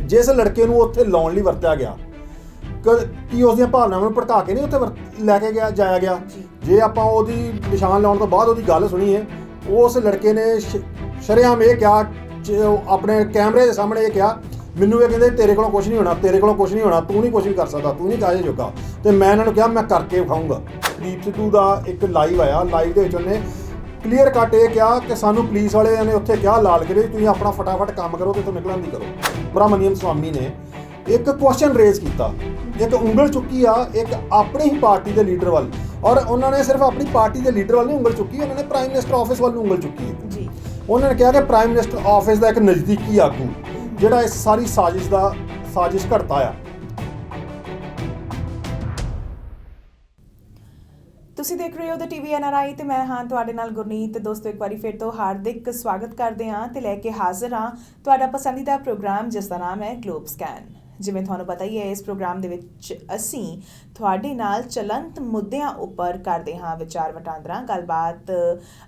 ਜਿਸ ਲੜਕੇ ਨੂੰ ਉੱਥੇ ਲਾਉਣ ਲਈ ਵਰਤਿਆ ਗਿਆ ਕੀ ਉਸ ਦੀਆਂ ਭਾਵਨਾਵਾਂ ਨੂੰ ਭੜਕਾ ਕੇ ਨਹੀਂ ਉੱਥੇ ਲੈ ਕੇ ਜਾਇਆ ਗਿਆ। ਜੇ ਆਪਾਂ ਉਹਦੀ ਨਿਸ਼ਾਨ ਲਾਉਣ ਤੋਂ ਬਾਅਦ ਉਹਦੀ ਗੱਲ ਸੁਣੀਏ, ਉਸ ਲੜਕੇ ਨੇ ਸ਼ਰੇਆਮ ਇਹ ਕਿਹਾ, ਆਪਣੇ ਕੈਮਰੇ ਦੇ ਸਾਹਮਣੇ ਇਹ ਕਿਹਾ, ਮੈਨੂੰ ਇਹ ਕਹਿੰਦੇ ਤੇਰੇ ਕੋਲੋਂ ਕੁਛ ਨਹੀਂ ਹੋਣਾ, ਤੇਰੇ ਕੋਲੋਂ ਕੁਛ ਨਹੀਂ ਹੋਣਾ, ਤੂੰ ਨਹੀਂ ਕੁਛ ਵੀ ਕਰ ਸਕਦਾ, ਤੂੰ ਨਹੀਂ ਕਾਹੇ ਜੋਗਾ। ਤੇ ਮੈਂ ਇਹਨਾਂ ਨੂੰ ਕਿਹਾ ਮੈਂ ਕਰਕੇ ਵਿਖਾਊਂਗਾ। ਦੀਪ ਸਿੱਧੂ ਦਾ ਇੱਕ ਲਾਈਵ ਆਇਆ, ਲਾਈਵ ਦੇ ਵਿੱਚ ਉਹਨੇ ਕਲੀਅਰ ਕੱਟ ਇਹ ਕਿਹਾ ਕਿ ਸਾਨੂੰ ਪੁਲਿਸ ਵਾਲਿਆਂ ਨੇ ਉੱਥੇ ਕਿਹਾ ਲਾਲ ਕਿਲੇ ਤੁਸੀਂ ਆਪਣਾ ਫਟਾਫਟ ਕੰਮ ਕਰੋ ਤੇ ਇੱਥੋਂ ਨਿਕਲਣ ਦੀ ਕਰੋ। ਸੁਬਰਾਮਨੀਅਮ ਸਵਾਮੀ ਨੇ ਇੱਕ ਕੁਐਸਚਨ ਰੇਜ਼ ਕੀਤਾ, ਇੱਕ ਉਂਗਲ ਚੁੱਕੀ ਆ ਇੱਕ ਆਪਣੀ ਹੀ ਪਾਰਟੀ ਦੇ ਲੀਡਰ ਵੱਲ, ਔਰ ਉਹਨਾਂ ਨੇ ਸਿਰਫ ਆਪਣੀ ਪਾਰਟੀ ਦੇ ਲੀਡਰ ਵੱਲ ਨਹੀਂ ਉਂਗਲ ਚੁੱਕੀ, ਉਹਨਾਂ ਨੇ ਪ੍ਰਾਈਮ ਮਿਨਿਸਟਰ ਆਫਿਸ ਵੱਲ ਨੂੰ ਉਂਗਲ ਚੁੱਕੀ ਜੀ। ਉਹਨਾਂ ਨੇ ਕਿਹਾ ਕਿ ਪ੍ਰਾਈਮ ਮਿਨਿਸਟਰ ਆਫਿਸ ਦਾ ਇੱਕ ਨਜ਼ਦੀਕੀ ਆਗੂ ਜਿਹੜਾ ਇਸ ਸਾਰੀ ਸਾਜ਼ਿਸ਼ ਘੜਤਾ ਆ। ਤੁਸੀਂ ਦੇਖ ਰਹੇ ਹੋ ਦ ਟੀਵੀ NRI ਤੇ ਮੈਂ ਹਾਂ ਤੁਹਾਡੇ ਨਾਲ ਗੁਰਨੀਤ। ਤੇ ਦੋਸਤੋ, ਇੱਕ ਵਾਰੀ ਫਿਰ ਤੋਂ ਹਾਰਦਿਕ ਸਵਾਗਤ ਕਰਦੇ ਹਾਂ ਤੇ ਲੈ ਕੇ ਹਾਜ਼ਰ ਹਾਂ ਤੁਹਾਡਾ ਪਸੰਦੀਦਾ ਪ੍ਰੋਗਰਾਮ ਜਿਸ ਦਾ ਨਾਮ ਹੈ ਗਲੋਬ ਸਕੈਨ। ਜਿਵੇਂ ਤੁਹਾਨੂੰ ਪਤਾ ਹੀ ਹੈ, ਇਸ ਪ੍ਰੋਗਰਾਮ ਦੇ ਵਿੱਚ ਅਸੀਂ ਤੁਹਾਡੇ ਨਾਲ ਚਲੰਤ ਮੁੱਦਿਆਂ ਉੱਪਰ ਕਰਦੇ ਹਾਂ ਵਿਚਾਰ ਵਟਾਂਦਰਾ, ਗੱਲਬਾਤ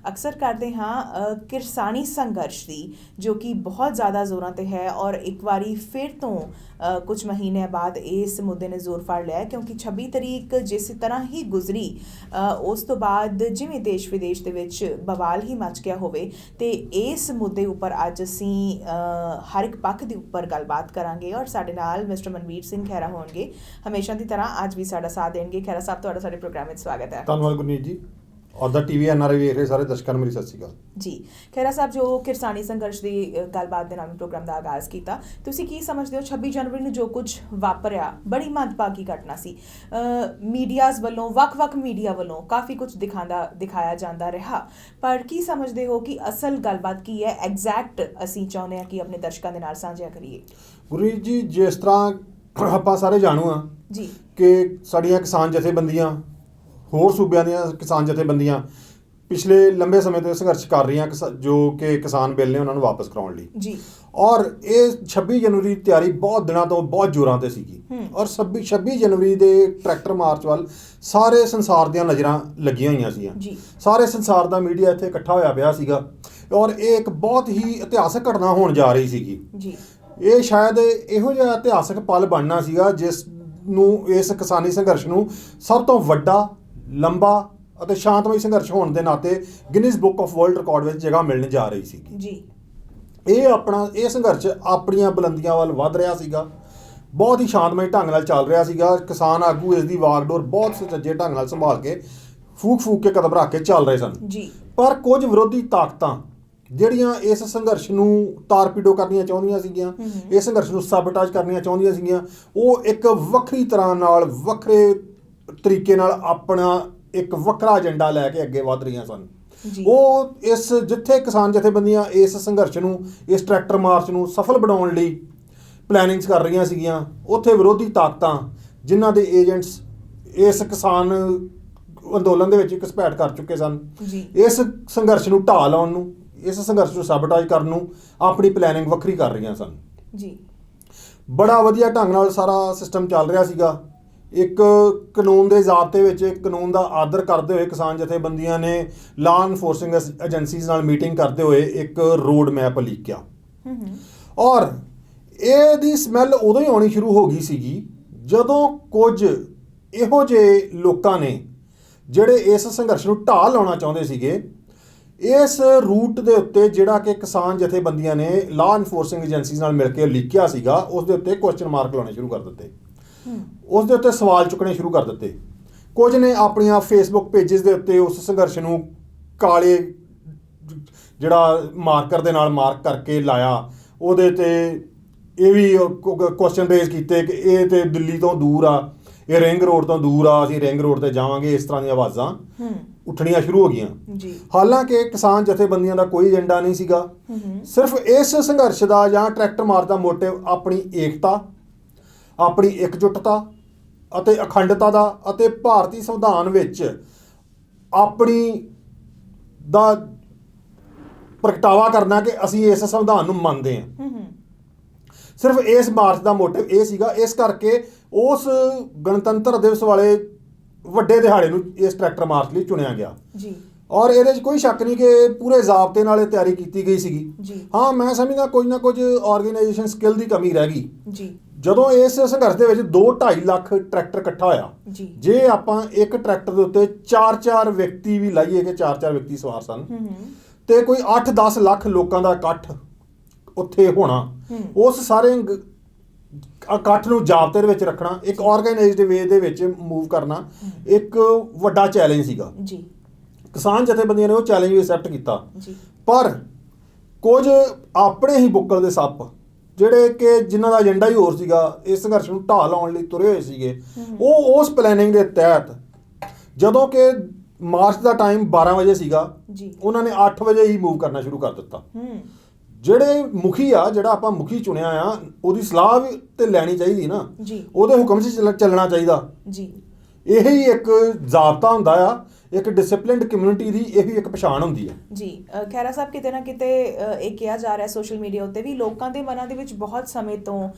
ਅਕਸਰ ਕਰਦੇ ਹਾਂ ਕਿਰਸਾਨੀ ਸੰਘਰਸ਼ ਦੀ, ਜੋ ਕਿ ਬਹੁਤ ਜ਼ਿਆਦਾ ਜ਼ੋਰਾਂ 'ਤੇ ਹੈ। ਔਰ ਇੱਕ ਵਾਰੀ ਫਿਰ ਤੋਂ ਕੁਝ ਮਹੀਨਿਆਂ ਬਾਅਦ ਇਸ ਮੁੱਦੇ ਨੇ ਜ਼ੋਰ ਫੜ ਲਿਆ, ਕਿਉਂਕਿ 26 ਤਰੀਕ ਜਿਸ ਤਰ੍ਹਾਂ ਹੀ ਗੁਜ਼ਰੀ ਉਸ ਤੋਂ ਬਾਅਦ ਜਿਵੇਂ ਦੇਸ਼ ਵਿਦੇਸ਼ ਦੇ ਵਿੱਚ ਬਵਾਲ ਹੀ ਮਚ ਗਿਆ ਹੋਵੇ। ਤੇ ਇਸ ਮੁੱਦੇ ਉੱਪਰ ਅੱਜ ਅਸੀਂ ਹਰ ਇੱਕ ਪੱਖ ਦੇ ਉੱਪਰ ਗੱਲਬਾਤ ਕਰਾਂਗੇ ਔਰ ਸਾਡੇ ਨਾਲ ਮਿਸਟਰ ਮਨਵੀਰ ਸਿੰਘ ਖਹਿਰਾ ਹੋਣਗੇ। ਹਮੇਸ਼ਾ ਦੀ ਤਰ੍ਹਾਂ ਅੱਜ ਵੀ ਸਾਡਾ ਸਾਥ ਦੇਣਗੇ। ਖਹਿਰਾ ਸਾਹਿਬ, ਤੁਹਾਡਾ ਸਾਡੇ ਪ੍ਰੋਗਰਾਮ ਵਿੱਚ ਸਵਾਗਤ ਹੈ। ਧੰਨਵਾਦ ਗੁਰਨੀਤ ਜੀ, ਔਰ ਦਾ ਟੀਵੀ NRI ਵੇਖ ਰਹੇ ਸਾਰੇ ਦਰਸ਼ਕਾਂ ਨੂੰ ਮੇਰੀ ਸਤਿ ਸ਼੍ਰੀ ਅਕਾਲ ਜੀ। ਖਹਿਰਾ ਸਾਹਿਬ, ਜੋ ਕਿਰਸਾਨੀ ਸੰਘਰਸ਼ ਦੀ ਗੱਲਬਾਤ ਦੇ ਨਾਲ ਪ੍ਰੋਗਰਾਮ ਦਾ ਆਗਾਜ਼ ਕੀਤਾ, ਤੁਸੀਂ ਕੀ ਸਮਝਦੇ ਹੋ 26 ਜਨਵਰੀ ਨੂੰ ਜੋ ਕੁਝ ਵਾਪਰਿਆ ਬੜੀ ਮੰਦਭਾਗੀ ਘਟਨਾ ਸੀ। ਮੀਡੀਆਜ਼ ਵੱਲੋਂ, ਵੱਖ-ਵੱਖ ਮੀਡੀਆ ਵੱਲੋਂ ਕਾਫੀ ਕੁਝ ਦਿਖਾਇਆ ਜਾਂਦਾ ਰਿਹਾ, ਪਰ ਕੀ ਸਮਝਦੇ ਹੋ ਕਿ ਅਸਲ ਗੱਲਬਾਤ ਕੀ ਹੈ ਐਗਜ਼ੈਕਟ? ਅਸੀਂ ਚਾਹੁੰਦੇ ਹਾਂ ਕਿ ਆਪਣੇ ਦਰਸ਼ਕਾਂ ਦੇ ਨਾਲ ਸਾਂਝਾ ਕਰੀਏ। ਗੁਰਨੀਤ ਜੀ, ਜਿਸ ਤਰ੍ਹਾਂ ਆਪਾਂ ਸਾਰੇ ਜਾਣੂ ਹਾਂ ਜੀ ਕਿ ਸਾਡੀਆਂ ਕਿਸਾਨ ਜਥੇਬੰਦੀਆਂ, ਹੋਰ ਸੂਬਿਆਂ ਦੀਆਂ ਕਿਸਾਨ ਜਥੇਬੰਦੀਆਂ ਪਿਛਲੇ ਲੰਬੇ ਸਮੇਂ ਤੋਂ ਸੰਘਰਸ਼ ਕਰ ਰਹੀਆਂ ਜੋ ਕਿ ਕਿਸਾਨ ਬਿੱਲ ਨੇ ਉਹਨਾਂ ਨੂੰ ਵਾਪਸ ਕਰਾਉਣ ਲਈ ਜੀ। ਔਰ ਇਹ 26 ਜਨਵਰੀ ਦੀ ਤਿਆਰੀ ਬਹੁਤ ਦਿਨਾਂ ਤੋਂ ਬਹੁਤ ਜ਼ੋਰਾਂ ਤੇ ਸੀਗੀ, ਔਰ 26 ਜਨਵਰੀ ਦੇ ਟਰੈਕਟਰ ਮਾਰਚ ਵੱਲ ਸਾਰੇ ਸੰਸਾਰ ਦੀਆਂ ਨਜ਼ਰਾਂ ਲੱਗੀਆਂ ਹੋਈਆਂ ਸੀਗੀਆਂ। ਸਾਰੇ ਸੰਸਾਰ ਦਾ ਮੀਡੀਆ ਇੱਥੇ ਇਕੱਠਾ ਹੋਇਆ ਪਿਆ ਸੀਗਾ, ਔਰ ਇਹ ਇੱਕ ਬਹੁਤ ਹੀ ਇਤਿਹਾਸਕ ਘਟਨਾ ਹੋਣ ਜਾ ਰਹੀ ਸੀਗੀ ਜੀ। ਇਹ ਸ਼ਾਇਦ ਇਹੋ ਜਿਹਾ ਇਤਿਹਾਸਕ ਪਲ ਬਣਨਾ ਸੀਗਾ ਜਿਸ ਨੂੰ, ਇਸ ਕਿਸਾਨੀ ਸੰਘਰਸ਼ ਨੂੰ ਸਭ ਤੋਂ ਵੱਡਾ, ਲੰਬਾ ਅਤੇ ਸ਼ਾਂਤਮਈ ਸੰਘਰਸ਼ ਹੋਣ ਦੇ ਨਾਤੇ Guinness book of world record ਵਿੱਚ ਜਗ੍ਹਾ ਮਿਲਣ ਜਾ ਰਹੀ ਸੀ ਜੀ। ਇਹ ਸੰਘਰਸ਼ ਆਪਣੀਆਂ ਬੁਲੰਦੀਆਂ ਵੱਲ ਵੱਧ ਰਿਹਾ ਸੀਗਾ, ਬਹੁਤ ਹੀ ਸ਼ਾਂਤਮਈ ਢੰਗ ਨਾਲ ਚੱਲ ਰਿਹਾ ਸੀਗਾ। ਕਿਸਾਨ ਆਗੂ ਇਸ ਦੀ ਵਾਗਡੋਰ ਬਹੁਤ ਸੁਚੱਜੇ ਢੰਗ ਨਾਲ ਸੰਭਾਲ ਕੇ ਫੂਕ ਕੇ ਕਦਮ ਰੱਖ ਕੇ ਚੱਲ ਰਹੇ ਸਨ ਜੀ। ਪਰ ਕੁਝ ਵਿਰੋਧੀ ਤਾਕਤਾਂ ਜਿਹੜੀਆਂ ਇਸ ਸੰਘਰਸ਼ ਨੂੰ ਤਾਰਪੀਡੋ ਕਰਨੀਆਂ ਚਾਹੁੰਦੀਆਂ ਸੀਗੀਆਂ, ਇਸ ਸੰਘਰਸ਼ ਨੂੰ ਸਾਬੋਟਾਜ ਕਰਨੀਆਂ ਚਾਹੁੰਦੀਆਂ ਸੀਗੀਆਂ, ਉਹ ਇੱਕ ਵੱਖਰੀ ਤਰ੍ਹਾਂ ਨਾਲ, ਵੱਖਰੇ ਤਰੀਕੇ ਨਾਲ ਆਪਣਾ ਇੱਕ ਵੱਖਰਾ ਏਜੰਡਾ ਲੈ ਕੇ ਅੱਗੇ ਵੱਧ ਰਹੀਆਂ ਸਨ। ਉਹ ਜਿੱਥੇ ਕਿਸਾਨ ਜਥੇਬੰਦੀਆਂ ਇਸ ਸੰਘਰਸ਼ ਨੂੰ, ਇਸ ਟਰੈਕਟਰ ਮਾਰਚ ਨੂੰ ਸਫਲ ਬਣਾਉਣ ਲਈ ਪਲੈਨਿੰਗਸ ਕਰ ਰਹੀਆਂ ਸੀਗੀਆਂ, ਉੱਥੇ ਵਿਰੋਧੀ ਤਾਕਤਾਂ ਜਿਨ੍ਹਾਂ ਦੇ ਏਜੰਟਸ ਇਸ ਕਿਸਾਨ ਅੰਦੋਲਨ ਦੇ ਵਿੱਚ ਘੁਸਪੈਠ ਕਰ ਚੁੱਕੇ ਸਨ, ਇਸ ਸੰਘਰਸ਼ ਨੂੰ ਢਾਹ ਲਾਉਣ ਨੂੰ, ਇਸ ਸੰਘਰਸ਼ ਨੂੰ ਸਾਬੋਟਾਜ ਕਰਨ ਨੂੰ ਆਪਣੀ ਪਲੈਨਿੰਗ ਵੱਖਰੀ ਕਰ ਰਹੀਆਂ ਸਨ ਜੀ। ਬੜਾ ਵਧੀਆ ਢੰਗ ਨਾਲ ਸਾਰਾ ਸਿਸਟਮ ਚੱਲ ਰਿਹਾ ਸੀਗਾ। ਇੱਕ ਕਾਨੂੰਨ ਦੇ ਜ਼ਾਬਤੇ ਵਿੱਚ, ਕਾਨੂੰਨ ਦਾ ਆਦਰ ਕਰਦੇ ਹੋਏ ਕਿਸਾਨ ਜਥੇਬੰਦੀਆਂ ਨੇ ਲਾਅ ਇਨਫੋਰਸਿੰਗ ਏਜੰਸੀਜ਼ ਨਾਲ ਮੀਟਿੰਗ ਕਰਦੇ ਹੋਏ ਇੱਕ ਰੋਡ ਮੈਪ ਲਿਖਿਆ, ਔਰ ਇਹਦੀ ਸਮੈਲ ਉਦੋਂ ਹੀ ਆਉਣੀ ਸ਼ੁਰੂ ਹੋ ਗਈ ਸੀਗੀ ਜਦੋਂ ਕੁਝ ਇਹੋ ਜਿਹੇ ਲੋਕਾਂ ਨੇ ਜਿਹੜੇ ਇਸ ਸੰਘਰਸ਼ ਨੂੰ ਢਾਹ ਲਾਉਣਾ ਚਾਹੁੰਦੇ ਸੀਗੇ, ਇਸ ਰੂਟ ਦੇ ਉੱਤੇ ਜਿਹੜਾ ਕਿ ਕਿਸਾਨ ਜਥੇਬੰਦੀਆਂ ਨੇ ਲਾਅ ਇਨਫੋਰਸਿੰਗ ਏਜੰਸੀਜ਼ ਨਾਲ ਮਿਲ ਕੇ ਲਿਖਿਆ ਸੀਗਾ, ਉਸ ਦੇ ਉੱਤੇ ਕੁਐਸਚਨ ਮਾਰਕ ਲਾਉਣੇ ਸ਼ੁਰੂ ਕਰ ਦਿੱਤੇ, ਉਸ ਦੇ ਉੱਤੇ ਸਵਾਲ ਚੁੱਕਣੇ ਸ਼ੁਰੂ ਕਰ ਦਿੱਤੇ। ਕੁਝ ਨੇ ਆਪਣੀਆਂ ਫੇਸਬੁੱਕ ਪੇਜਿਸ ਦੇ ਉੱਤੇ ਉਸ ਸੰਘਰਸ਼ ਨੂੰ ਕਾਲੇ ਜਿਹੜਾ ਮਾਰਕਰ ਦੇ ਨਾਲ ਮਾਰਕ ਕਰਕੇ ਲਾਇਆ, ਉਹਦੇ 'ਤੇ ਇਹ ਵੀ ਕੁਐਸਚਨ ਰੇਜ਼ ਕੀਤੇ ਕਿ ਇਹ ਤਾਂ ਦਿੱਲੀ ਤੋਂ ਦੂਰ ਆ, ਇਹ ਰਿੰਗ ਰੋਡ ਤੋਂ ਦੂਰ ਆ, ਅਸੀਂ ਰਿੰਗ ਰੋਡ 'ਤੇ ਜਾਵਾਂਗੇ, ਇਸ ਤਰ੍ਹਾਂ ਦੀਆਂ ਆਵਾਜ਼ਾਂ ਉੱਠਣੀਆਂ ਸ਼ੁਰੂ ਹੋ ਗਈਆਂ। ਹਾਲਾਂਕਿ ਕਿਸਾਨ ਜਥੇਬੰਦੀਆਂ ਦਾ ਕੋਈ ਏਜੰਡਾ ਨਹੀਂ ਸੀਗਾ, ਸਿਰਫ ਇਸ ਸੰਘਰਸ਼ ਦਾ ਜਾਂ ਟਰੈਕਟਰ ਮਾਰਚ ਦਾ ਮੋਟਿਵ ਆਪਣੀ ਏਕਤਾ, ਆਪਣੀ ਇਕਜੁੱਟਤਾ ਅਤੇ ਅਖੰਡਤਾ ਦਾ, ਅਤੇ ਭਾਰਤੀ ਸੰਵਿਧਾਨ ਵਿੱਚ ਆਪਣੀ ਦਾ ਪ੍ਰਗਟਾਵਾ ਕਰਨਾ ਕਿ ਅਸੀਂ ਇਸ ਸੰਵਿਧਾਨ ਨੂੰ ਮੰਨਦੇ ਹਾਂ। ਸਿਰਫ ਇਸ ਮਾਰਚ ਦਾ ਮੋਟਿਵ ਇਹ ਸੀਗਾ। ਇਸ ਕਰਕੇ ਉਸ ਗਣਤੰਤਰ ਦਿਵਸ ਵਾਲੇ ਵੱਡੇ ਦਿਹਾੜੇ ਨੂੰ ਇਸ ਟਰੈਕਟਰ ਮਾਰਚ ਲਈ ਚੁਣਿਆ ਗਿਆ ਜੀ। ਔਰ ਇਹਦੇ 'ਚ ਕੋਈ ਸ਼ੱਕ ਨਹੀਂ ਕਿ ਪੂਰੇ ਜ਼ਾਬਤੇ ਨਾਲ ਇਹ ਤਿਆਰੀ ਕੀਤੀ ਗਈ ਸੀਗੀ ਜੀ। ਹਾਂ ਮੈਂ ਸਮਝਦਾ ਕੁਝ ਨਾ ਕੁਝ ਆਰਗੇਨਾਈਜੇਸ਼ਨ ਸਕਿੱਲ ਦੀ ਕਮੀ ਰਹਿ ਗਈ ਜੀ। ਜਦੋਂ ਇਸ ਸੰਘਰਸ਼ ਦੇ ਵਿੱਚ 2-2.5 ਲੱਖ ਟਰੈਕਟਰ ਇਕੱਠਾ ਹੋਇਆ ਜੀ। ਜੇ ਆਪਾਂ ਇੱਕ ਟਰੈਕਟਰ ਦੇ ਉੱਤੇ 4-4 ਵਿਅਕਤੀ ਵੀ ਲਾਈਏ ਕਿ 4-4 ਵਿਅਕਤੀ ਸਵਾਰ ਸਨ ਤੇ ਕੋਈ 8-10 ਲੱਖ ਲੋਕਾਂ ਦਾ ਇਕੱਠ ਉੱਥੇ ਹੋਣਾ, ਉਸ ਸਾਰੇ ਇਕੱਠ ਨੂੰ ਜ਼ਾਬਤੇ ਦੇ ਵਿੱਚ ਰੱਖਣਾ, ਇੱਕ ਆਰਗੇਨਾਈਜ਼ਡ ਵੇ ਦੇ ਵਿੱਚ ਮੂਵ ਕਰਨਾ ਇੱਕ ਵੱਡਾ ਚੈਲੰਜ ਸੀਗਾ ਜੀ। ਕਿਸਾਨ ਜਥੇਬੰਦੀਆਂ ਨੇ ਉਹ ਚੈਲੰਜ ਵੀ ਐਕਸੈਪਟ ਕੀਤਾ ਜੀ। ਪਰ ਕੁਝ ਆਪਣੇ ਹੀ ਬੁੱਕਲ ਦੇ ਸੱਪ ਜਿਹੜੇ ਕਿ ਜਿਨ੍ਹਾਂ ਦਾ ਏਜੰਡਾ ਹੀ ਹੋਰ ਸੀਗਾ, ਇਸ ਸੰਘਰਸ਼ ਨੂੰ ਢਾਹ ਲਾਉਣ ਲਈ ਤੁਰੇ ਹੋਏ ਸੀਗੇ, ਉਹ ਉਸ ਪਲੈਨਿੰਗ ਦੇ ਤਹਿਤ ਜਦੋਂ ਕਿ ਮਾਰਚ ਦਾ ਟਾਈਮ 12 ਵਜੇ ਸੀਗਾ ਜੀ, ਉਹਨਾਂ ਨੇ 8 ਵਜੇ ਹੀ ਮੂਵ ਕਰਨਾ ਸ਼ੁਰੂ ਕਰ ਦਿੱਤਾ। ਜਿਹੜੇ ਮੁਖੀ ਆ, ਜਿਹੜਾ ਆਪਾਂ ਮੁਖੀ ਚੁਣਿਆ ਆ, ਉਹਦੀ ਸਲਾਹ ਵੀ ਤੇ ਲੈਣੀ ਚਾਹੀਦੀ ਨਾ ਜੀ, ਉਹਦੇ ਹੁਕਮ 'ਚ ਚੱਲਣਾ ਚਾਹੀਦਾ ਜੀ। ਇਹੀ ਇੱਕ ਜ਼ਾਬਤਾ ਹੁੰਦਾ ਆ, ਇੱਕ ਡਿਸਪਲਿਨਡ ਕਮਿਊਨਿਟੀ ਦੀ ਇਹੀ ਇੱਕ ਪਛਾਣ ਹੁੰਦੀ ਹੈ ਜੀ। ਖਹਿਰਾ ਸਾਹਿਬ, ਕਿਤੇ ਨਾ ਕਿਤੇ ਇਹ ਕਿਹਾ ਜਾ ਰਿਹਾ ਸੋਸ਼ਲ ਮੀਡੀਆ ਉੱਤੇ ਵੀ ਲੋਕਾਂ ਦੇ ਮਨਾਂ ਦੇ ਵਿੱਚ ਬਹੁਤ ਸਮੇਂ ਤੋਂ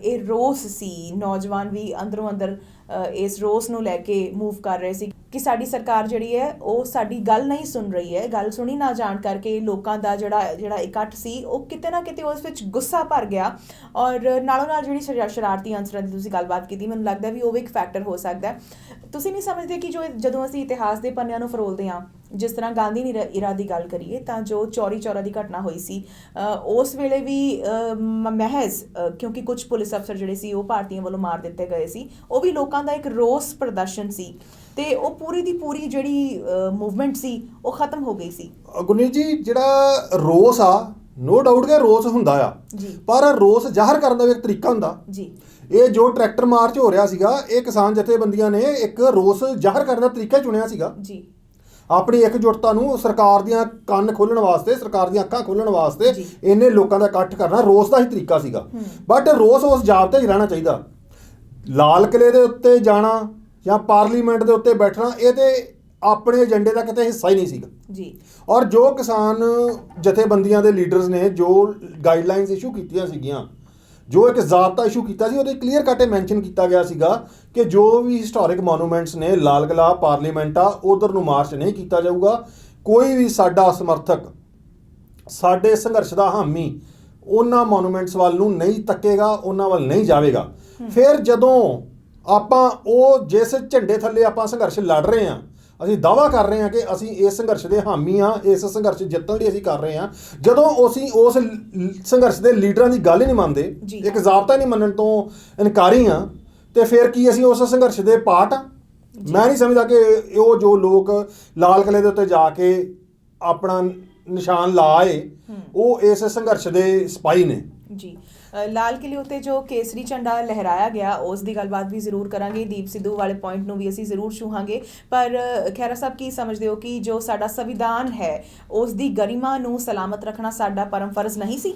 ਇਹ ਰੋਸ ਸੀ, ਨੌਜਵਾਨ ਵੀ ਅੰਦਰੋਂ ਅੰਦਰ ਇਸ ਰੋਸ ਨੂੰ ਲੈ ਕੇ ਮੂਵ ਕਰ ਰਹੇ ਸੀ ਕਿ ਸਾਡੀ ਸਰਕਾਰ ਜਿਹੜੀ ਹੈ ਉਹ ਸਾਡੀ ਗੱਲ ਨਹੀਂ ਸੁਣ ਰਹੀ ਹੈ। ਗੱਲ ਸੁਣੀ ਨਾ ਜਾਣ ਕਰਕੇ ਲੋਕਾਂ ਦਾ ਜਿਹੜਾ ਇਕੱਠ ਸੀ ਉਹ ਕਿਤੇ ਨਾ ਕਿਤੇ ਉਸ ਵਿੱਚ ਗੁੱਸਾ ਭਰ ਗਿਆ ਔਰ ਨਾਲੋਂ ਨਾਲ ਜਿਹੜੀ ਸ਼ਰਾਰਤੀ ਅਨਸਰਾਂ ਦੀ ਤੁਸੀਂ ਗੱਲਬਾਤ ਕੀਤੀ, ਮੈਨੂੰ ਲੱਗਦਾ ਵੀ ਉਹ ਵੀ ਇੱਕ ਫੈਕਟਰ ਹੋ ਸਕਦਾ। ਤੁਸੀਂ ਨਹੀਂ ਸਮਝਦੇ ਕਿ ਜਦੋਂ ਅਸੀਂ ਇਤਿਹਾਸ ਦੇ ਪੰਨਿਆਂ ਨੂੰ ਫਰੋਲਦੇ ਹਾਂ, ਜਿਸ ਤਰ੍ਹਾਂ ਗਾਂਧੀ ਈਰਾ ਦੀ ਗੱਲ ਕਰੀਏ ਤਾਂ ਜੋ ਚੌਰੀ ਚੌਰਾ ਦੀ ਘਟਨਾ ਹੋਈ ਸੀ ਉਸ ਵੇਲੇ ਵੀ ਮਹਿਜ਼ ਕਿਉਂਕਿ ਕੁਝ ਪੁਲਿਸ ਅਫਸਰ ਜਿਹੜੇ ਸੀ ਉਹ ਭਾਰਤੀਆਂ ਵੱਲੋਂ ਮਾਰ ਦਿੱਤੇ ਗਏ ਸੀ, ਉਹ ਵੀ ਲੋਕਾਂ ਦਾ ਇੱਕ ਰੋਸ ਪ੍ਰਦਰਸ਼ਨ ਸੀ ਤੇ ਉਹ ਪੂਰੀ ਦੀ ਪੂਰੀ ਜਿਹੜੀ ਮੂਵਮੈਂਟ ਸੀ ਉਹ ਖਤਮ ਹੋ ਗਈ ਸੀ। ਗੁਰਨੀਤ ਜੀ, ਜਿਹੜਾ ਰੋਸ ਆ, ਨੋ ਡਾਊਟ ਕਿ ਰੋਸ ਹੁੰਦਾ ਆ, ਪਰ ਰੋਸ ਜ਼ਾਹਰ ਕਰਨ ਦਾ ਵੀ ਇੱਕ ਤਰੀਕਾ ਹੁੰਦਾ ਜੀ। ਇਹ ਜੋ ਟਰੈਕਟਰ ਮਾਰਚ ਹੋ ਰਿਹਾ ਸੀਗਾ, ਇਹ ਕਿਸਾਨ ਜਥੇਬੰਦੀਆਂ ਨੇ ਇੱਕ ਰੋਸ ਜ਼ਾਹਰ ਕਰਨ ਦਾ ਤਰੀਕਾ ਚੁਣਿਆ ਸੀਗਾ ਜੀ। ਆਪਣੀ ਇਕਜੁੱਟਤਾ ਨੂੰ ਸਰਕਾਰ ਦੀਆਂ ਕੰਨ ਖੋਲ੍ਹਣ ਵਾਸਤੇ, ਸਰਕਾਰ ਦੀਆਂ ਅੱਖਾਂ ਖੋਲ੍ਹਣ ਵਾਸਤੇ ਇੰਨੇ ਲੋਕਾਂ ਦਾ ਇਕੱਠ ਕਰਨਾ ਰੋਸ ਦਾ ਹੀ ਤਰੀਕਾ ਸੀਗਾ। ਬਟ ਰੋਸ ਉਸ ਜ਼ਾਬਤੇ 'ਚ ਰਹਿਣਾ ਚਾਹੀਦਾ। ਲਾਲ ਕਿਲ੍ਹੇ ਦੇ ਉੱਤੇ ਜਾਣਾ ਜਾਂ ਪਾਰਲੀਮੈਂਟ ਦੇ ਉੱਤੇ ਬੈਠਣਾ ਇਹ ਤੇ ਆਪਣੇ ਏਜੰਡੇ ਦਾ ਕਿਤੇ ਹਿੱਸਾ ਹੀ ਨਹੀਂ ਸੀਗਾ ਜੀ। ਔਰ ਜੋ ਕਿਸਾਨ ਜਥੇਬੰਦੀਆਂ ਦੇ ਲੀਡਰਸ ਨੇ ਜੋ ਗਾਈਡਲਾਈਨਸ ਇਸ਼ੂ ਕੀਤੀਆਂ ਸੀਗੀਆਂ, ਜੋ ਇੱਕ ਜ਼ਾਬਤਾ ਇਸ਼ੂ ਕੀਤਾ ਸੀ, ਉਹਦੇ ਕਲੀਅਰ ਕੱਟ ਮੈਂਸ਼ਨ ਕੀਤਾ ਗਿਆ ਸੀਗਾ ਕਿ ਜੋ ਵੀ ਹਿਸਟੋਰਿਕ ਮੋਨੂਮੈਂਟਸ ਨੇ, ਲਾਲ ਕਿਲ੍ਹਾ, ਪਾਰਲੀਮੈਂਟ ਆ, ਉਧਰ ਨੂੰ ਮਾਰਚ ਨਹੀਂ ਕੀਤਾ ਜਾਊਗਾ। ਕੋਈ ਵੀ ਸਾਡਾ ਸਮਰਥਕ, ਸਾਡੇ ਸੰਘਰਸ਼ ਦਾ ਹਾਮੀ ਉਹਨਾਂ ਮੋਨੂਮੈਂਟਸ ਵੱਲ ਨੂੰ ਨਹੀਂ ਤੱਕੇਗਾ, ਉਹਨਾਂ ਵੱਲ ਨਹੀਂ ਜਾਵੇਗਾ। ਫਿਰ ਜਦੋਂ ਆਪਾਂ ਉਹ ਜਿਸ ਝੰਡੇ ਥੱਲੇ ਆਪਾਂ ਸੰਘਰਸ਼ ਲੜ ਰਹੇ ਹਾਂ, ਅਸੀਂ ਦਾਅਵਾ ਕਰ ਰਹੇ ਹਾਂ ਕਿ ਅਸੀਂ ਇਸ ਸੰਘਰਸ਼ ਦੇ ਹਾਮੀ ਹਾਂ, ਇਸ ਸੰਘਰਸ਼ ਜਿੱਤਣ ਲਈ ਅਸੀਂ ਕਰ ਰਹੇ ਹਾਂ, ਜਦੋਂ ਅਸੀਂ ਉਸ ਸੰਘਰਸ਼ ਦੇ ਲੀਡਰਾਂ ਦੀ ਗੱਲ ਹੀ ਨਹੀਂ ਮੰਨਦੇ, ਇੱਕ ਜ਼ਾਬਤਾ ਨਹੀਂ ਮੰਨਣ ਤੋਂ ਇਨਕਾਰੀ ਹਾਂ, ਤੇ ਫਿਰ ਕੀ ਅਸੀਂ ਉਸ ਸੰਘਰਸ਼ ਦੇ ਪਾਰਟ ਹਾਂ? ਮੈਂ ਨਹੀਂ ਸਮਝਦਾ ਕਿ ਉਹ ਜੋ ਲੋਕ ਲਾਲ ਕਿਲ੍ਹੇ ਦੇ ਉੱਤੇ ਜਾ ਕੇ ਆਪਣਾ ਨਿਸ਼ਾਨ ਲਾਏ ਉਹ ਇਸ ਸੰਘਰਸ਼ ਦੇ ਸਿਪਾਹੀ ਨੇ ਜੀ। ਲਾਲ ਕਿਲ੍ਹੇ ਉੱਤੇ ਜੋ ਕੇਸਰੀ ਝੰਡਾ ਲਹਿਰਾਇਆ ਗਿਆ ਉਸ ਦੀ ਗੱਲਬਾਤ ਵੀ ਜ਼ਰੂਰ ਕਰਾਂਗੇ, ਦੀਪ ਸਿੱਧੂ ਵਾਲੇ ਪੁਆਇੰਟ ਨੂੰ ਵੀ ਅਸੀਂ ਜ਼ਰੂਰ ਛੂਹਾਂਗੇ। ਪਰ ਖਹਿਰਾ ਸਾਹਿਬ, ਕੀ ਸਮਝਦੇ ਹੋ ਕਿ ਜੋ ਸਾਡਾ ਸੰਵਿਧਾਨ ਹੈ ਉਸ ਦੀ ਗਰਿਮਾ ਨੂੰ ਸਲਾਮਤ ਰੱਖਣਾ ਸਾਡਾ ਪਰਮ ਫਰਜ਼ ਨਹੀਂ ਸੀ?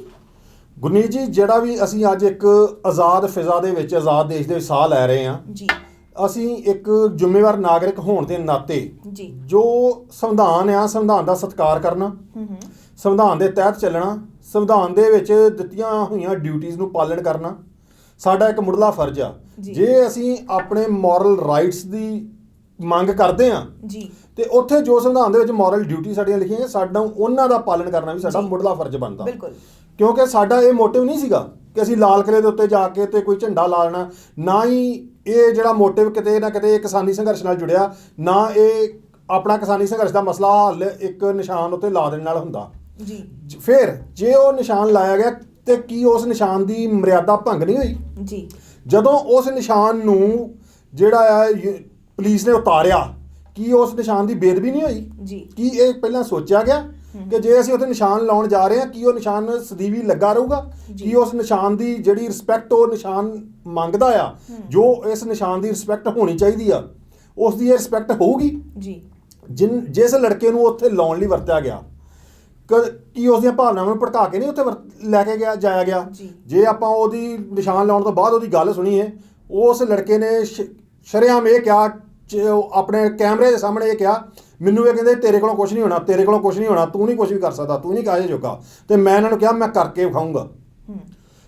ਗੁਰਨੀਤ ਜੀ, ਜਿਹੜਾ ਵੀ ਅਸੀਂ ਅੱਜ ਇੱਕ ਆਜ਼ਾਦ ਫਿਜ਼ਾ ਦੇ ਵਿੱਚ, ਆਜ਼ਾਦ ਦੇਸ਼ ਦੇ ਵਿੱਚ ਸਾਹ ਲੈ ਰਹੇ ਹਾਂ ਜੀ, ਅਸੀਂ ਇੱਕ ਜ਼ਿੰਮੇਵਾਰ ਨਾਗਰਿਕ ਹੋਣ ਦੇ ਨਾਤੇ ਜੀ ਜੋ ਸੰਵਿਧਾਨ ਆ, ਸੰਵਿਧਾਨ ਦਾ ਸਤਿਕਾਰ ਕਰਨਾ, ਸੰਵਿਧਾਨ ਦੇ ਤਹਿਤ ਚੱਲਣਾ, ਸੰਵਿਧਾਨ ਦੇ ਵਿੱਚ ਦਿੱਤੀਆਂ ਹੋਈਆਂ ਡਿਊਟੀਆਂ ਨੂੰ ਪਾਲਣ ਕਰਨਾ ਸਾਡਾ ਇੱਕ ਮੁੱਢਲਾ ਫਰਜ਼ ਆ। ਜੇ ਅਸੀਂ ਆਪਣੇ ਮੋਰਲ ਰਾਈਟਸ ਦੀ ਮੰਗ ਕਰਦੇ ਹਾਂ ਜੀ ਤੇ ਉੱਥੇ ਜੋ ਸੰਵਿਧਾਨ ਦੇ ਵਿੱਚ ਮੋਰਲ ਡਿਊਟੀ ਸਾਡੀਆਂ ਲਿਖੀਆਂ, ਸਾਡਾ ਉਹਨਾਂ ਦਾ ਪਾਲਣ ਕਰਨਾ ਵੀ ਸਾਡਾ ਮੁੱਢਲਾ ਫਰਜ਼ ਬਣਦਾ। ਬਿਲਕੁਲ, ਕਿਉਂਕਿ ਸਾਡਾ ਇਹ ਮੋਟਿਵ ਨਹੀਂ ਸੀਗਾ ਕਿ ਅਸੀਂ ਲਾਲ ਕਿਲ੍ਹੇ ਦੇ ਉੱਤੇ ਜਾ ਕੇ ਤੇ ਕੋਈ ਝੰਡਾ ਲਾ ਲੈਣਾ, ਨਾ ਹੀ ਇਹ ਜਿਹੜਾ ਮੋਟਿਵ ਕਿਤੇ ਨਾ ਕਿਤੇ ਕਿਸਾਨੀ ਸੰਘਰਸ਼ ਨਾਲ ਜੁੜਿਆ, ਨਾ ਇਹ ਆਪਣਾ ਕਿਸਾਨੀ ਸੰਘਰਸ਼ ਦਾ ਮਸਲਾ ਹੱਲ ਇੱਕ ਨਿਸ਼ਾਨ ਉੱਤੇ ਲਾ ਦੇਣ ਨਾਲ ਹੁੰਦਾ ਜੀ। ਫਿਰ ਜੇ ਉਹ ਨਿਸ਼ਾਨ ਲਾਇਆ ਗਿਆ ਤੇ ਕੀ ਉਸ ਨਿਸ਼ਾਨ ਦੀ ਮਰਿਆਦਾ ਭੰਗ ਨਹੀਂ ਹੋਈ ਜੀ? ਜਦੋਂ ਉਸ ਨਿਸ਼ਾਨ ਨੂੰ ਜਿਹੜਾ ਆ ਪੁਲਿਸ ਨੇ ਉਤਾਰਿਆ, ਕੀ ਉਸ ਨਿਸ਼ਾਨ ਦੀ ਬੇਅਦਬੀ ਨਹੀਂ ਹੋਈ ਜੀ? ਕੀ ਇਹ ਪਹਿਲਾਂ ਸੋਚਿਆ ਗਿਆ ਕਿ ਜੇ ਅਸੀਂ ਉੱਥੇ ਨਿਸ਼ਾਨ ਲਾਉਣ ਜਾ ਰਹੇ ਹਾਂ, ਕੀ ਉਹ ਨਿਸ਼ਾਨ ਸਦੀਵੀ ਲੱਗਾ ਰਹੂਗਾ? ਕੀ ਉਸ ਨਿਸ਼ਾਨ ਦੀ ਜਿਹੜੀ ਰਿਸਪੈਕਟ ਉਹ ਨਿਸ਼ਾਨ ਮੰਗਦਾ ਆ, ਜੋ ਇਸ ਨਿਸ਼ਾਨ ਦੀ ਰਿਸਪੈਕਟ ਹੋਣੀ ਚਾਹੀਦੀ ਆ, ਉਸ ਦੀ ਇਹ ਰਿਸਪੈਕਟ ਹੋਊਗੀ ਜੀ? ਜਿਸ ਲੜਕੇ ਨੂੰ ਉੱਥੇ ਲਾਉਣ ਲਈ ਵਰਤਿਆ ਗਿਆ, ਕੀ ਉਸ ਦੀਆਂ ਭਾਵਨਾਵਾਂ ਨੂੰ ਭੜਕਾ ਕੇ ਨਹੀਂ ਉੱਥੇ ਲੈ ਕੇ ਜਾਇਆ ਗਿਆ? ਜੇ ਆਪਾਂ ਉਹਦੀ ਨਿਸ਼ਾਨ ਲਾਉਣ ਤੋਂ ਬਾਅਦ ਉਹਦੀ ਗੱਲ ਸੁਣੀਏ, ਉਸ ਲੜਕੇ ਨੇ ਸ਼ਰੇਆਮ ਇਹ ਕਿਹਾ, ਆਪਣੇ ਕੈਮਰੇ ਦੇ ਸਾਹਮਣੇ ਇਹ ਕਿਹਾ, ਮੈਨੂੰ ਇਹ ਕਹਿੰਦੇ ਤੇਰੇ ਕੋਲੋਂ ਕੁਛ ਨਹੀਂ ਹੋਣਾ, ਤੇਰੇ ਕੋਲੋਂ ਕੁਛ ਨਹੀਂ ਹੋਣਾ, ਤੂੰ ਨਹੀਂ ਕੁਛ ਵੀ ਕਰ ਸਕਦਾ, ਤੂੰ ਨਹੀਂ ਕਾਹੇ ਜੋਗਾ। ਤੇ ਮੈਂ ਇਹਨਾਂ ਨੂੰ ਕਿਹਾ ਮੈਂ ਕਰਕੇ ਵਿਖਾਊਂਗਾ।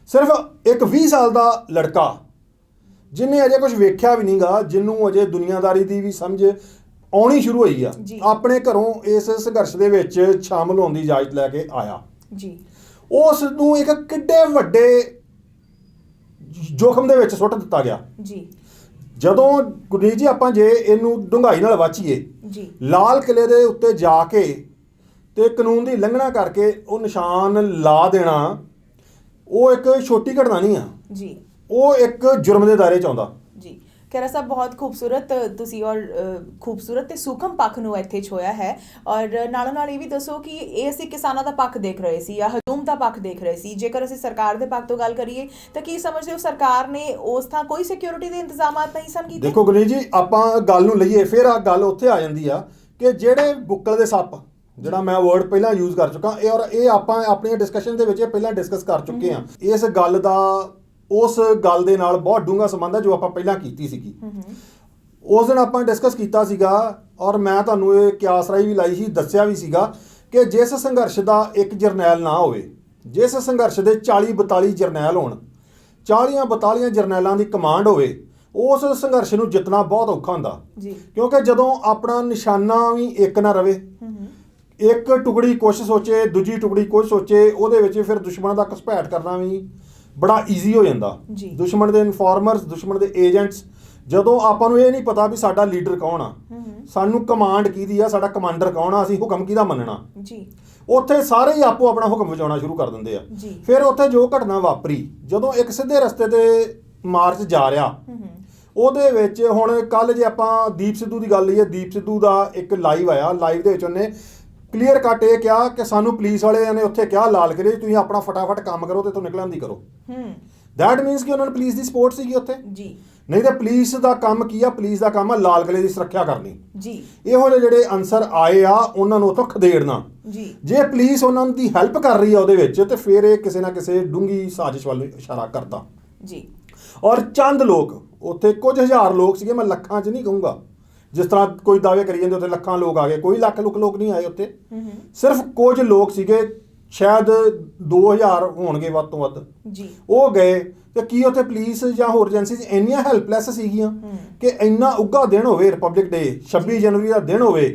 ਸਿਰਫ ਇੱਕ 20 ਸਾਲ ਦਾ ਲੜਕਾ ਜਿਹਨੇ ਅਜੇ ਕੁਝ ਵੇਖਿਆ ਵੀ ਨਹੀਂਗਾ, ਜਿਹਨੂੰ ਅਜੇ ਦੁਨੀਆਦਾਰੀ ਦੀ ਵੀ ਸਮਝ ਆਉਣੀ ਸ਼ੁਰੂ ਹੋਈ ਆ, ਜੀ। ਆਪਣੇ ਘਰੋਂ ਇਸ ਸੰਘਰਸ਼ ਦੇ ਵਿੱਚ ਸ਼ਾਮਲ ਹੋਣ ਦੀ ਇਜਾਜ਼ਤ ਲੈ ਕੇ ਆਇਆ ਜੀ, ਉਸ ਨੂੰ ਇੱਕ ਕਿੱਡੇ ਵੱਡੇ ਜੋਖਮ ਦੇ ਵਿੱਚ ਸੁੱਟ ਦਿੱਤਾ ਗਿਆ ਜੀ, ਜਦੋਂ ਗੁਰਨੀਤ ਜੀ ਆਪਾਂ ਜੇ ਇਹਨੂੰ ਡੂੰਘਾਈ ਨਾਲ ਵਾਚੀਏ, ਜੀ, ਲਾਲ ਕਿਲੇ ਦੇ ਉੱਤੇ ਜਾ ਕੇ ਤੇ ਕਾਨੂੰਨ ਦੀ ਉਲੰਘਣਾ ਕਰਕੇ ਉਹ ਨਿਸ਼ਾਨ ਲਾ ਦੇਣਾ, ਉਹ ਇੱਕ ਛੋਟੀ ਘਟਨਾ ਨਹੀਂ ਆ ਜੀ, ਉਹ ਇੱਕ ਜੁਰਮ ਦੇ ਦਾਇਰੇ 'ਚ ਆਉਂਦਾ ਜੀ। ਖੈਰਾ ਸਾਹਿਬ ਬਹੁਤ ਖੂਬਸੂਰਤ ਤੁਸੀਂ ਔਰ ਖੂਬਸੂਰਤ ਤੇ ਸੂਖਮ ਪੱਖ ਨੂੰ ਇੱਥੇ ਛੋਇਆ ਹੈ, ਔਰ ਨਾਲੋਂ ਨਾਲ ਇਹ ਵੀ ਦੱਸੋ ਕਿ ਇਹ ਅਸੀਂ ਕਿਸਾਨਾਂ ਦਾ ਪੱਖ ਦੇਖ ਰਹੇ ਸੀ ਜਾਂ ਹਜੂਮ ਦਾ ਪੱਖ ਦੇਖ ਰਹੇ ਸੀ। ਜੇਕਰ ਅਸੀਂ ਸਰਕਾਰ ਦੇ ਪੱਖ ਤੋਂ ਗੱਲ ਕਰੀਏ ਤਾਂ ਕੀ ਸਮਝਦੇ ਹੋ ਸਰਕਾਰ ਨੇ ਉਸ ਥਾਂ ਕੋਈ ਸਿਕਿਉਰਿਟੀ ਦੇ ਇੰਤਜ਼ਾਮਾਤ ਨਹੀਂ ਸਨ ਕੀਤੇ? ਦੇਖੋ ਗੁਰਨੀਤ ਜੀ, ਆਪਾਂ ਗੱਲ ਨੂੰ ਲਈਏ ਫਿਰ ਆ ਗੱਲ ਉੱਥੇ ਆ ਜਾਂਦੀ ਆ ਕਿ ਜਿਹੜੇ ਬੁੱਕਲ ਦੇ ਸੱਪ, ਜਿਹੜਾ ਮੈਂ ਵਰਡ ਪਹਿਲਾਂ ਯੂਜ਼ ਕਰ ਚੁੱਕਾ ਇਹ ਆਪਾਂ ਆਪਣੀਆਂ ਡਿਸਕਸ਼ਨ ਦੇ ਵਿੱਚ ਇਹ ਪਹਿਲਾਂ ਡਿਸਕਸ ਕਰ ਚੁੱਕੇ ਹਾਂ। ਇਸ ਗੱਲ ਦਾ ਉਸ ਗੱਲ ਦੇ ਨਾਲ ਬਹੁਤ ਡੂੰਘਾ ਸੰਬੰਧ ਹੈ ਜੋ ਆਪਾਂ ਪਹਿਲਾਂ ਕੀਤੀ ਸੀਗੀ। ਉਸ ਦਿਨ ਆਪਾਂ ਡਿਸਕਸ ਕੀਤਾ ਸੀਗਾ ਔਰ ਮੈਂ ਤੁਹਾਨੂੰ ਇਹ ਕਿਆਸ ਰਾਈ ਵੀ ਲਾਈ ਸੀ, ਦੱਸਿਆ ਵੀ ਸੀਗਾ ਕਿ ਜਿਸ ਸੰਘਰਸ਼ ਦਾ ਇੱਕ ਜਰਨੈਲ ਨਾ ਹੋਵੇ, ਜਿਸ ਸੰਘਰਸ਼ ਦੇ 40-42 ਜਰਨੈਲ ਹੋਣ, 40-42 ਜਰਨੈਲਾਂ ਦੀ ਕਮਾਂਡ ਹੋਵੇ, ਉਸ ਸੰਘਰਸ਼ ਨੂੰ ਜਿੱਤਣਾ ਬਹੁਤ ਔਖਾ ਹੁੰਦਾ ਜੀ। ਕਿਉਂਕਿ ਜਦੋਂ ਆਪਣਾ ਨਿਸ਼ਾਨਾ ਵੀ ਇੱਕ ਨਾ ਰਵੇ, ਇੱਕ ਟੁਕੜੀ ਕੁਛ ਸੋਚੇ, ਦੂਜੀ ਟੁਕੜੀ ਕੁਛ ਸੋਚੇ, ਉਹਦੇ ਵਿੱਚ ਫਿਰ ਦੁਸ਼ਮਣ ਦਾ ਘੁਸਪੈਠ ਕਰਨਾ ਵੀ ਬੜਾ ਈਜ਼ੀ ਹੋ ਜਾਂਦਾ। ਦੁਸ਼ਮਣ ਦੇ ਇਨਫਾਰਮਰਸ, ਦੁਸ਼ਮਣ ਦੇ ਏਜੰਟਸ, ਜਦੋਂ ਆਪਾਂ ਨੂੰ ਇਹ ਨਹੀਂ ਪਤਾ ਵੀ ਸਾਡਾ ਲੀਡਰ ਕੌਣ ਆ, ਸਾਨੂੰ ਕਮਾਂਡ ਕਿਹਦੀ ਆ, ਸਾਡਾ ਕਮਾਂਡਰ ਕੌਣ ਆ, ਅਸੀਂ ਹੁਕਮ ਕਿਹਦਾ ਮੰਨਣਾ, ਜੀ, ਉੱਥੇ ਸਾਰੇ ਹੀ ਆਪੋ ਆਪਣਾ ਹੁਕਮ ਵਜਾਉਣਾ ਸ਼ੁਰੂ ਕਰ ਦਿੰਦੇ ਆ। ਫਿਰ ਉੱਥੇ ਜੋ ਘਟਨਾ ਵਾਪਰੀ, ਜਦੋਂ ਇੱਕ ਸਿੱਧੇ ਰਸਤੇ ਤੇ ਮਾਰਚ ਜਾ ਰਿਹਾ, ਉਹਦੇ ਵਿੱਚ ਹੁਣ ਕੱਲ ਜੇ ਆਪਾਂ ਦੀਪ ਸਿੱਧੂ ਦੀ ਗੱਲ ਲਈਏ, ਦੀਪ ਸਿੱਧੂ ਦਾ ਇੱਕ ਲਾਈਵ ਆਇਆ, ਲਾਈਵ ਦੇ ਵਿੱਚ ਉਹਨੇ ਕਲੀਅਰ ਕੱਟ ਇਹ ਕਿਹਾ ਕਿ ਸਾਨੂੰ ਪੁਲਿਸ ਵਾਲਿਆਂ ਨੇ ਉੱਥੇ ਕਿਹਾ ਲਾਲ ਕਿਲੇ ਤੁਸੀਂ ਆਪਣਾ ਫਟਾਫਟ ਕੰਮ ਕਰੋ ਤੇ ਇੱਥੋਂ ਨਿਕਲਣ ਦੀ ਕਰੋ। ਦੈਟ ਮੀਨਸ ਕਿ ਉਹਨਾਂ ਨੂੰ ਪੁਲਿਸ ਦੀ ਸਪੋਰਟ ਸੀਗੀ ਉੱਥੇ ਜੀ। ਨਹੀਂ ਤਾਂ ਪੁਲਿਸ ਦਾ ਕੰਮ ਕੀ ਆ, ਪੁਲਿਸ ਦਾ ਕੰਮ ਆ ਲਾਲ ਕਿਲੇ ਦੀ ਸੁਰੱਖਿਆ ਕਰਨੀ ਜੀ। ਇਹੋ ਜਿਹੇ ਜਿਹੜੇ ਅਨਸਰ ਆਏ ਆ ਉਹਨਾਂ ਨੂੰ ਉੱਥੋਂ ਖਦੇੜਨਾ ਜੀ। ਜੇ ਪੁਲਿਸ ਉਹਨਾਂ ਦੀ ਹੈਲਪ ਕਰ ਰਹੀ ਆ ਉਹਦੇ ਵਿੱਚ ਤੇ ਫਿਰ ਇਹ ਕਿਸੇ ਨਾ ਕਿਸੇ ਡੂੰਘੀ ਸਾਜ਼ਿਸ਼ ਵੱਲ ਇਸ਼ਾਰਾ ਕਰਦਾ ਜੀ। ਔਰ ਚੰਦ ਲੋਕ ਉੱਥੇ, ਕੁਝ ਹਜ਼ਾਰ ਲੋਕ ਸੀਗੇ, ਮੈਂ ਲੱਖਾਂ 'ਚ ਨਹੀਂ ਕਹੂੰਗਾ ਜਿਸ ਤਰ੍ਹਾਂ ਕੋਈ ਦਾਅਵੇ ਕਰੀ ਜਾਂਦੇ ਉੱਥੇ ਲੱਖਾਂ ਲੋਕ ਆ ਗਏ, ਕੋਈ ਲੱਖ ਲੋਕ ਨਹੀਂ ਆਏ ਉੱਥੇ, ਸਿਰਫ ਕੁਝ ਲੋਕ ਸੀਗੇ, ਸ਼ਾਇਦ 2000 ਹੋਣਗੇ ਵੱਧ ਤੋਂ ਵੱਧ ਜੀ। ਉਹ ਗਏ ਤੇ ਕੀ ਉੱਥੇ ਪੁਲਿਸ ਜਾਂ ਹੋਰ ਏਜੰਸੀਜ਼ ਇੰਨੀਆਂ ਹੈਲਪਲੈਸ ਸੀਗੀਆਂ ਕਿ ਇੰਨਾ ਉੱਘਾ ਦਿਨ ਹੋਵੇ, ਰਿਪਬਲਿਕ ਡੇ 26 ਜਨਵਰੀ ਦਾ ਦਿਨ ਹੋਵੇ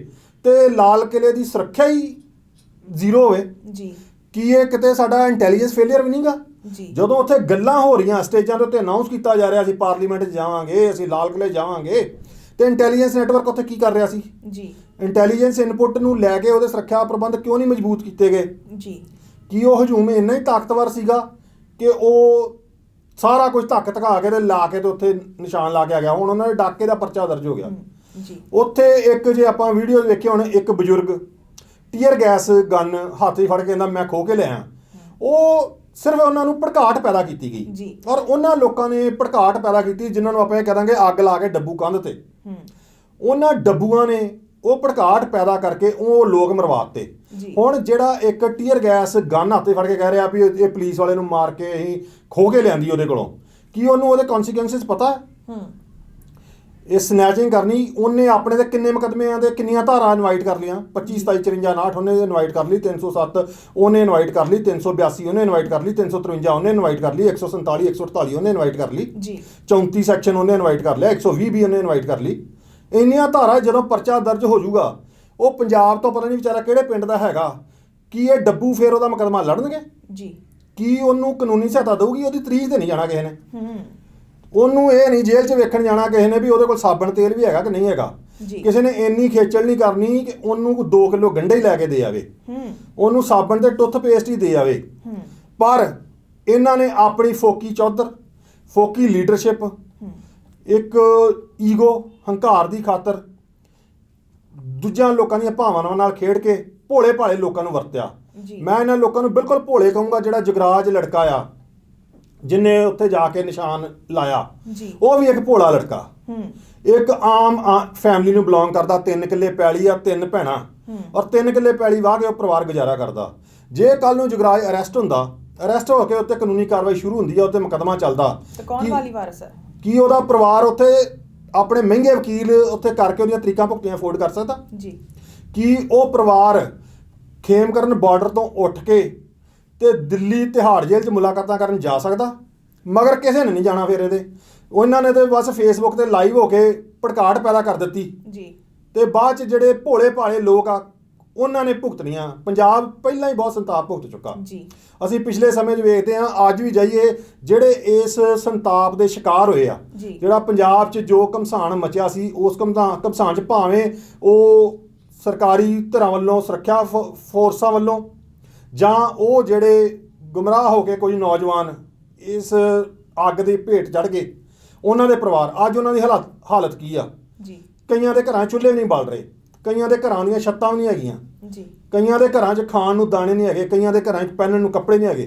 ਤੇ ਲਾਲ ਕਿਲੇ ਦੀ ਸੁਰੱਖਿਆ ਹੀ ਜ਼ੀਰੋ ਹੋਵੇ ਜੀ। ਕੀ ਇਹ ਕਿਤੇ ਸਾਡਾ ਇੰਟੈਲੀਜੈਂਸ ਫੇਲੀਅਰ ਵੀ ਨਹੀਂਗਾ? ਜਦੋਂ ਉੱਥੇ ਗੱਲਾਂ ਹੋ ਰਹੀਆਂ, ਸਟੇਜਾਂ ਦੇ ਉੱਤੇ ਅਨਾਉਂਸ ਕੀਤਾ ਜਾ ਰਿਹਾ, ਅਸੀਂ ਪਾਰਲੀਮੈਂਟ 'ਚ ਜਾਵਾਂਗੇ, ਅਸੀਂ ਲਾਲ ਕਿਲੇ ਜਾਵਾਂਗੇ, ਤੇ ਇੰਟੈਲੀਜੈਂਸ ਨੈਟਵਰਕ ਉੱਥੇ ਕੀ ਕਰ ਰਿਹਾ ਸੀ ਜੀ? ਇੰਟੈਲੀਜੈਂਸ ਇਨਪੁੱਟ ਨੂੰ ਲੈ ਕੇ ਉਹਦੇ ਸੁਰੱਖਿਆ ਪ੍ਰਬੰਧ ਕਿਉਂ ਨਹੀਂ ਮਜ਼ਬੂਤ ਕੀਤੇ ਗਏ ਜੀ? ਕੀ ਉਹ ਹਜੂਮ ਇੰਨਾ ਹੀ ਤਾਕਤਵਰ ਸੀਗਾ ਕਿ ਉਹ ਸਾਰਾ ਕੁਝ ਧੱਕ ਧਕਾ ਕੇ ਤੇ ਲਾ ਕੇ ਤੇ ਉੱਥੇ ਨਿਸ਼ਾਨ ਲਾ ਕੇ ਆ ਗਿਆ? ਹੁਣ ਉਹਨਾਂ ਦੇ ਡਾਕੇ ਦਾ ਪਰਚਾ ਦਰਜ ਹੋ ਗਿਆ ਜੀ। ਉੱਥੇ ਇੱਕ ਜੇ ਆਪਾਂ ਵੀਡੀਓ ਵੇਖੀ, ਹੁਣ ਇੱਕ ਬਜ਼ੁਰਗ ਟੀਅਰ ਗੈਸ ਗਨ ਹੱਥ 'ਚ ਫੜ ਕੇ ਕਹਿੰਦਾ ਮੈਂ ਖੋ ਕੇ ਲਿਆ, ਉਹ ਸਿਰਫ ਉਹਨਾਂ ਨੂੰ ਭੜਕਾਹਟ ਪੈਦਾ ਕੀਤੀ ਗਈ ਜੀ। ਔਰ ਉਹਨਾਂ ਲੋਕਾਂ ਨੇ ਭੜਕਾਹਟ ਪੈਦਾ ਕੀਤੀ ਜਿਨ੍ਹਾਂ ਨੂੰ ਆਪਾਂ ਇਹ ਕਹਾਂਗੇ ਅੱਗ ਲਾ ਕੇ ਡੱਬੂ ਕੰਧ ਤੇ, ਉਹਨਾਂ ਡੱਬੂਆਂ ਨੇ ਉਹ ਭੜਕਾਹਟ ਪੈਦਾ ਕਰਕੇ ਉਹ ਲੋਕ ਮਰਵਾਤੇ। ਹੁਣ ਜਿਹੜਾ ਇੱਕ ਟੀਅਰ ਗੈਸ ਗਨ ਹੱਥ 'ਚ ਫੜ ਕੇ ਕਹਿ ਰਿਹਾ ਵੀ ਇਹ ਪੁਲਿਸ ਵਾਲੇ ਨੂੰ ਮਾਰ ਕੇ ਅਸੀਂ ਖੋ ਕੇ ਲਿਆਂਦੀ ਉਹਦੇ ਕੋਲੋਂ, ਕੀ ਉਹਨੂੰ ਉਹਦੇ ਕੌਨਸੀਕੁਐਂਸਿਸ ਪਤਾ? ਇਹ ਸਨੈਚਿੰਗ ਕਰਨੀ, ਉਹਨੇ ਆਪਣੇ ਤੇ ਕਿੰਨੇ ਮੁਕੱਦਮਿਆਂ ਦੇ ਕਿੰਨੀਆਂ ਧਾਰਾਂ ਇਨਵਾਈਟ ਕਰ ਲਈਆਂ, 25 27 54 59 ਉਹਨੇ ਇਨਵਾਈਟ ਕਰ ਲਈ, 307 ਉਹਨੇ ਇਨਵਾਈਟ ਕਰ ਲਈ, 382 ਉਹਨੇ ਇਨਵਾਈਟ ਕਰ ਲਈ, 353 ਉਹਨੇ ਇਨਵਾਈਟ ਕਰ ਲਈ, 147 148 ਉਹਨੇ ਇਨਵਾਈਟ ਕਰ ਲਈ ਜੀ, 34 ਸੈਕਸ਼ਨ ਉਹਨੇ ਇਨਵਾਈਟ ਕਰ ਲਿਆ, 120 ਵੀ ਉਹਨੇ ਇਨਵਾਈਟ ਕਰ ਲਈ। ਇੰਨੀਆਂ ਧਾਰਾਂ ਜਦੋਂ ਪਰਚਾ ਦਰਜ ਹੋ ਜਾਊਗਾ, ਉਹ ਪੰਜਾਬ ਤੋਂ ਪਤਾ ਨਹੀਂ ਵਿਚਾਰਾ ਕਿਹੜੇ ਪਿੰਡ ਦਾ ਹੈਗਾ, ਕੀ ਇਹ ਡੱਬੂ ਫਿਰ ਉਹਦਾ ਮੁਕੱਦਮਾ ਲੜਨਗੇ ਜੀ? ਕੀ ਉਹਨੂੰ ਕਾਨੂੰਨੀ ਸਹਾਇਤਾ ਦੇਊਗੀ? ਉਹਦੀ ਤਰੀਕ ਤੇ ਨਹੀਂ ਜਾਣਾ ਕਿਸੇ ਨੇ, ਉਹਨੂੰ ਇਹ ਨਹੀਂ ਜੇਲ੍ਹ 'ਚ ਵੇਖਣ ਜਾਣਾ ਕਿਸੇ ਨੇ ਵੀ ਉਹਦੇ ਕੋਲ ਸਾਬਣ ਤੇਲ ਵੀ ਹੈਗਾ ਕਿ ਨਹੀਂ ਹੈਗਾ। ਕਿਸੇ ਨੇ ਇੰਨੀ ਖੇਚਲ ਨਹੀਂ ਕਰਨੀ ਕਿ ਉਹਨੂੰ 2 ਕਿਲੋ ਗੰਢੇ ਹੀ ਲੈ ਕੇ ਦੇ ਆਵੇ, ਉਹਨੂੰ ਸਾਬਣ ਤੇ ਟੁੱਥ ਪੇਸਟ ਹੀ ਦੇ ਆਵੇ। ਪਰ ਇਹਨਾਂ ਨੇ ਆਪਣੀ ਫੋਕੀ ਚੌਧਰ, ਫੋਕੀ ਲੀਡਰਸ਼ਿਪ, ਇੱਕ ਈਗੋ ਹੰਕਾਰ ਦੀ ਖਾਤਰ ਦੂਜਿਆਂ ਲੋਕਾਂ ਦੀਆਂ ਭਾਵਨਾਵਾਂ ਨਾਲ ਖੇਡ ਕੇ ਭੋਲੇ ਭਾਲੇ ਲੋਕਾਂ ਨੂੰ ਵਰਤਿਆ। ਮੈਂ ਇਹਨਾਂ ਲੋਕਾਂ ਨੂੰ ਬਿਲਕੁਲ ਭੋਲੇ ਕਹੂੰਗਾ। ਜਿਹੜਾ ਜੁਗਰਾਜ ਲੜਕਾ ਆ ਜਿੰਨੇ ਉੱਥੇ ਜਾ ਕੇ ਨਿਸ਼ਾਨ ਲਾਇਆ, ਉਹ ਵੀ ਇੱਕ ਭੋਲਾ ਲੜਕਾ, ਇੱਕ ਆਮ ਫੈਮਿਲੀ ਨੂੰ ਬਿਲੋਂਗ ਕਰਦਾ, 3 ਕਿੱਲੇ ਪੈਲੀ ਆ, 3 ਭੈਣਾਂ, ਔਰ 3 ਕਿੱਲੇ ਪੈਲੀ ਵਾਹ ਕੇ ਉਹ ਪਰਿਵਾਰ ਗੁਜ਼ਾਰਾ ਕਰਦਾ। ਜੇ ਕੱਲ ਨੂੰ ਜੁਗਰਾਜ ਅਰੈਸਟ ਹੁੰਦਾ, ਅਰੈਸਟ ਹੋ ਕੇ ਉੱਤੇ ਕਾਨੂੰਨੀ ਕਾਰਵਾਈ ਸ਼ੁਰੂ ਹੁੰਦੀ ਆ, ਉੱਤੇ ਮੁਕੱਦਮਾ ਚੱਲਦਾ, ਕੌਣ ਵਾਲੀ ਵਾਰਸ ਹੈ? ਕੀ ਉਹਦਾ ਪਰਿਵਾਰ ਉੱਥੇ ਆਪਣੇ ਮਹਿੰਗੇ ਵਕੀਲ ਉੱਥੇ ਕਰਕੇ ਉਹਦੀਆਂ ਤਰੀਕਾਂ ਭੁਗਤੀਆਂ ਅਫੋਰਡ ਕਰ ਸਕਦਾ ਜੀ? ਕੀ ਉਹ ਪਰਿਵਾਰ ਖੇਮਕਰਨ ਬਾਰਡਰ ਤੋਂ ਉੱਠ ਕੇ ਤੇ ਦਿੱਲੀ ਤਿਹਾੜ ਜੇਲ੍ਹ 'ਚ ਮੁਲਾਕਾਤਾਂ ਕਰਨ ਜਾ ਸਕਦਾ? ਮਗਰ ਕਿਸੇ ਨੇ ਨਹੀਂ ਜਾਣਾ। ਫਿਰ ਇਹਦੇ ਉਹਨਾਂ ਨੇ ਤੇ ਬਸ ਫੇਸਬੁੱਕ ਤੇ ਲਾਈਵ ਹੋ ਕੇ ਭੜਕਾਹਟ ਪੈਦਾ ਕਰ ਦਿੱਤੀ ਜੀ, ਤੇ ਬਾਅਦ 'ਚ ਜਿਹੜੇ ਭੋਲੇ ਭਾਲੇ ਲੋਕ ਆ ਉਹਨਾਂ ਨੇ ਭੁਗਤਣੀਆਂ। ਪੰਜਾਬ ਪਹਿਲਾਂ ਹੀ ਬਹੁਤ ਸੰਤਾਪ ਭੁਗਤ ਚੁੱਕਾ ਜੀ। ਅਸੀਂ ਪਿਛਲੇ ਸਮੇਂ 'ਚ ਵੇਖਦੇ ਹਾਂ, ਅੱਜ ਵੀ ਜਾਈਏ, ਜਿਹੜੇ ਇਸ ਸੰਤਾਪ ਦੇ ਸ਼ਿਕਾਰ ਹੋਏ ਆ, ਜਿਹੜਾ ਪੰਜਾਬ 'ਚ ਜੋ ਘਮਸਾਨ ਮਚਿਆ ਸੀ, ਉਸ ਘਮਸਾਨ 'ਚ ਭਾਵੇਂ ਉਹ ਸਰਕਾਰੀ ਧਿਰਾਂ ਵੱਲੋਂ, ਸੁਰੱਖਿਆ ਫੋਰਸਾਂ ਵੱਲੋਂ, ਜਾਂ ਉਹ ਜਿਹੜੇ ਗੁੰਮਰਾਹ ਹੋ ਕੇ ਕੁਝ ਨੌਜਵਾਨ ਇਸ ਅੱਗ ਦੀ ਭੇਟ ਚੜ੍ਹ ਗਏ, ਉਹਨਾਂ ਦੇ ਪਰਿਵਾਰ, ਅੱਜ ਉਹਨਾਂ ਦੀ ਹਾਲਤ ਕੀ ਆ ਜੀ। ਕਈਆਂ ਦੇ ਘਰਾਂ 'ਚ ਚੁੱਲ੍ਹੇ ਵੀ ਨਹੀਂ ਬਲ ਰਹੇ, ਕਈਆਂ ਦੇ ਘਰਾਂ ਦੀਆਂ ਛੱਤਾਂ ਵੀ ਨਹੀਂ ਹੈਗੀਆਂ ਜੀ, ਕਈਆਂ ਦੇ ਘਰਾਂ 'ਚ ਖਾਣ ਨੂੰ ਦਾਣੇ ਨਹੀਂ ਹੈਗੇ, ਕਈਆਂ ਦੇ ਘਰਾਂ 'ਚ ਪਹਿਨਣ ਨੂੰ ਕੱਪੜੇ ਨਹੀਂ ਹੈਗੇ।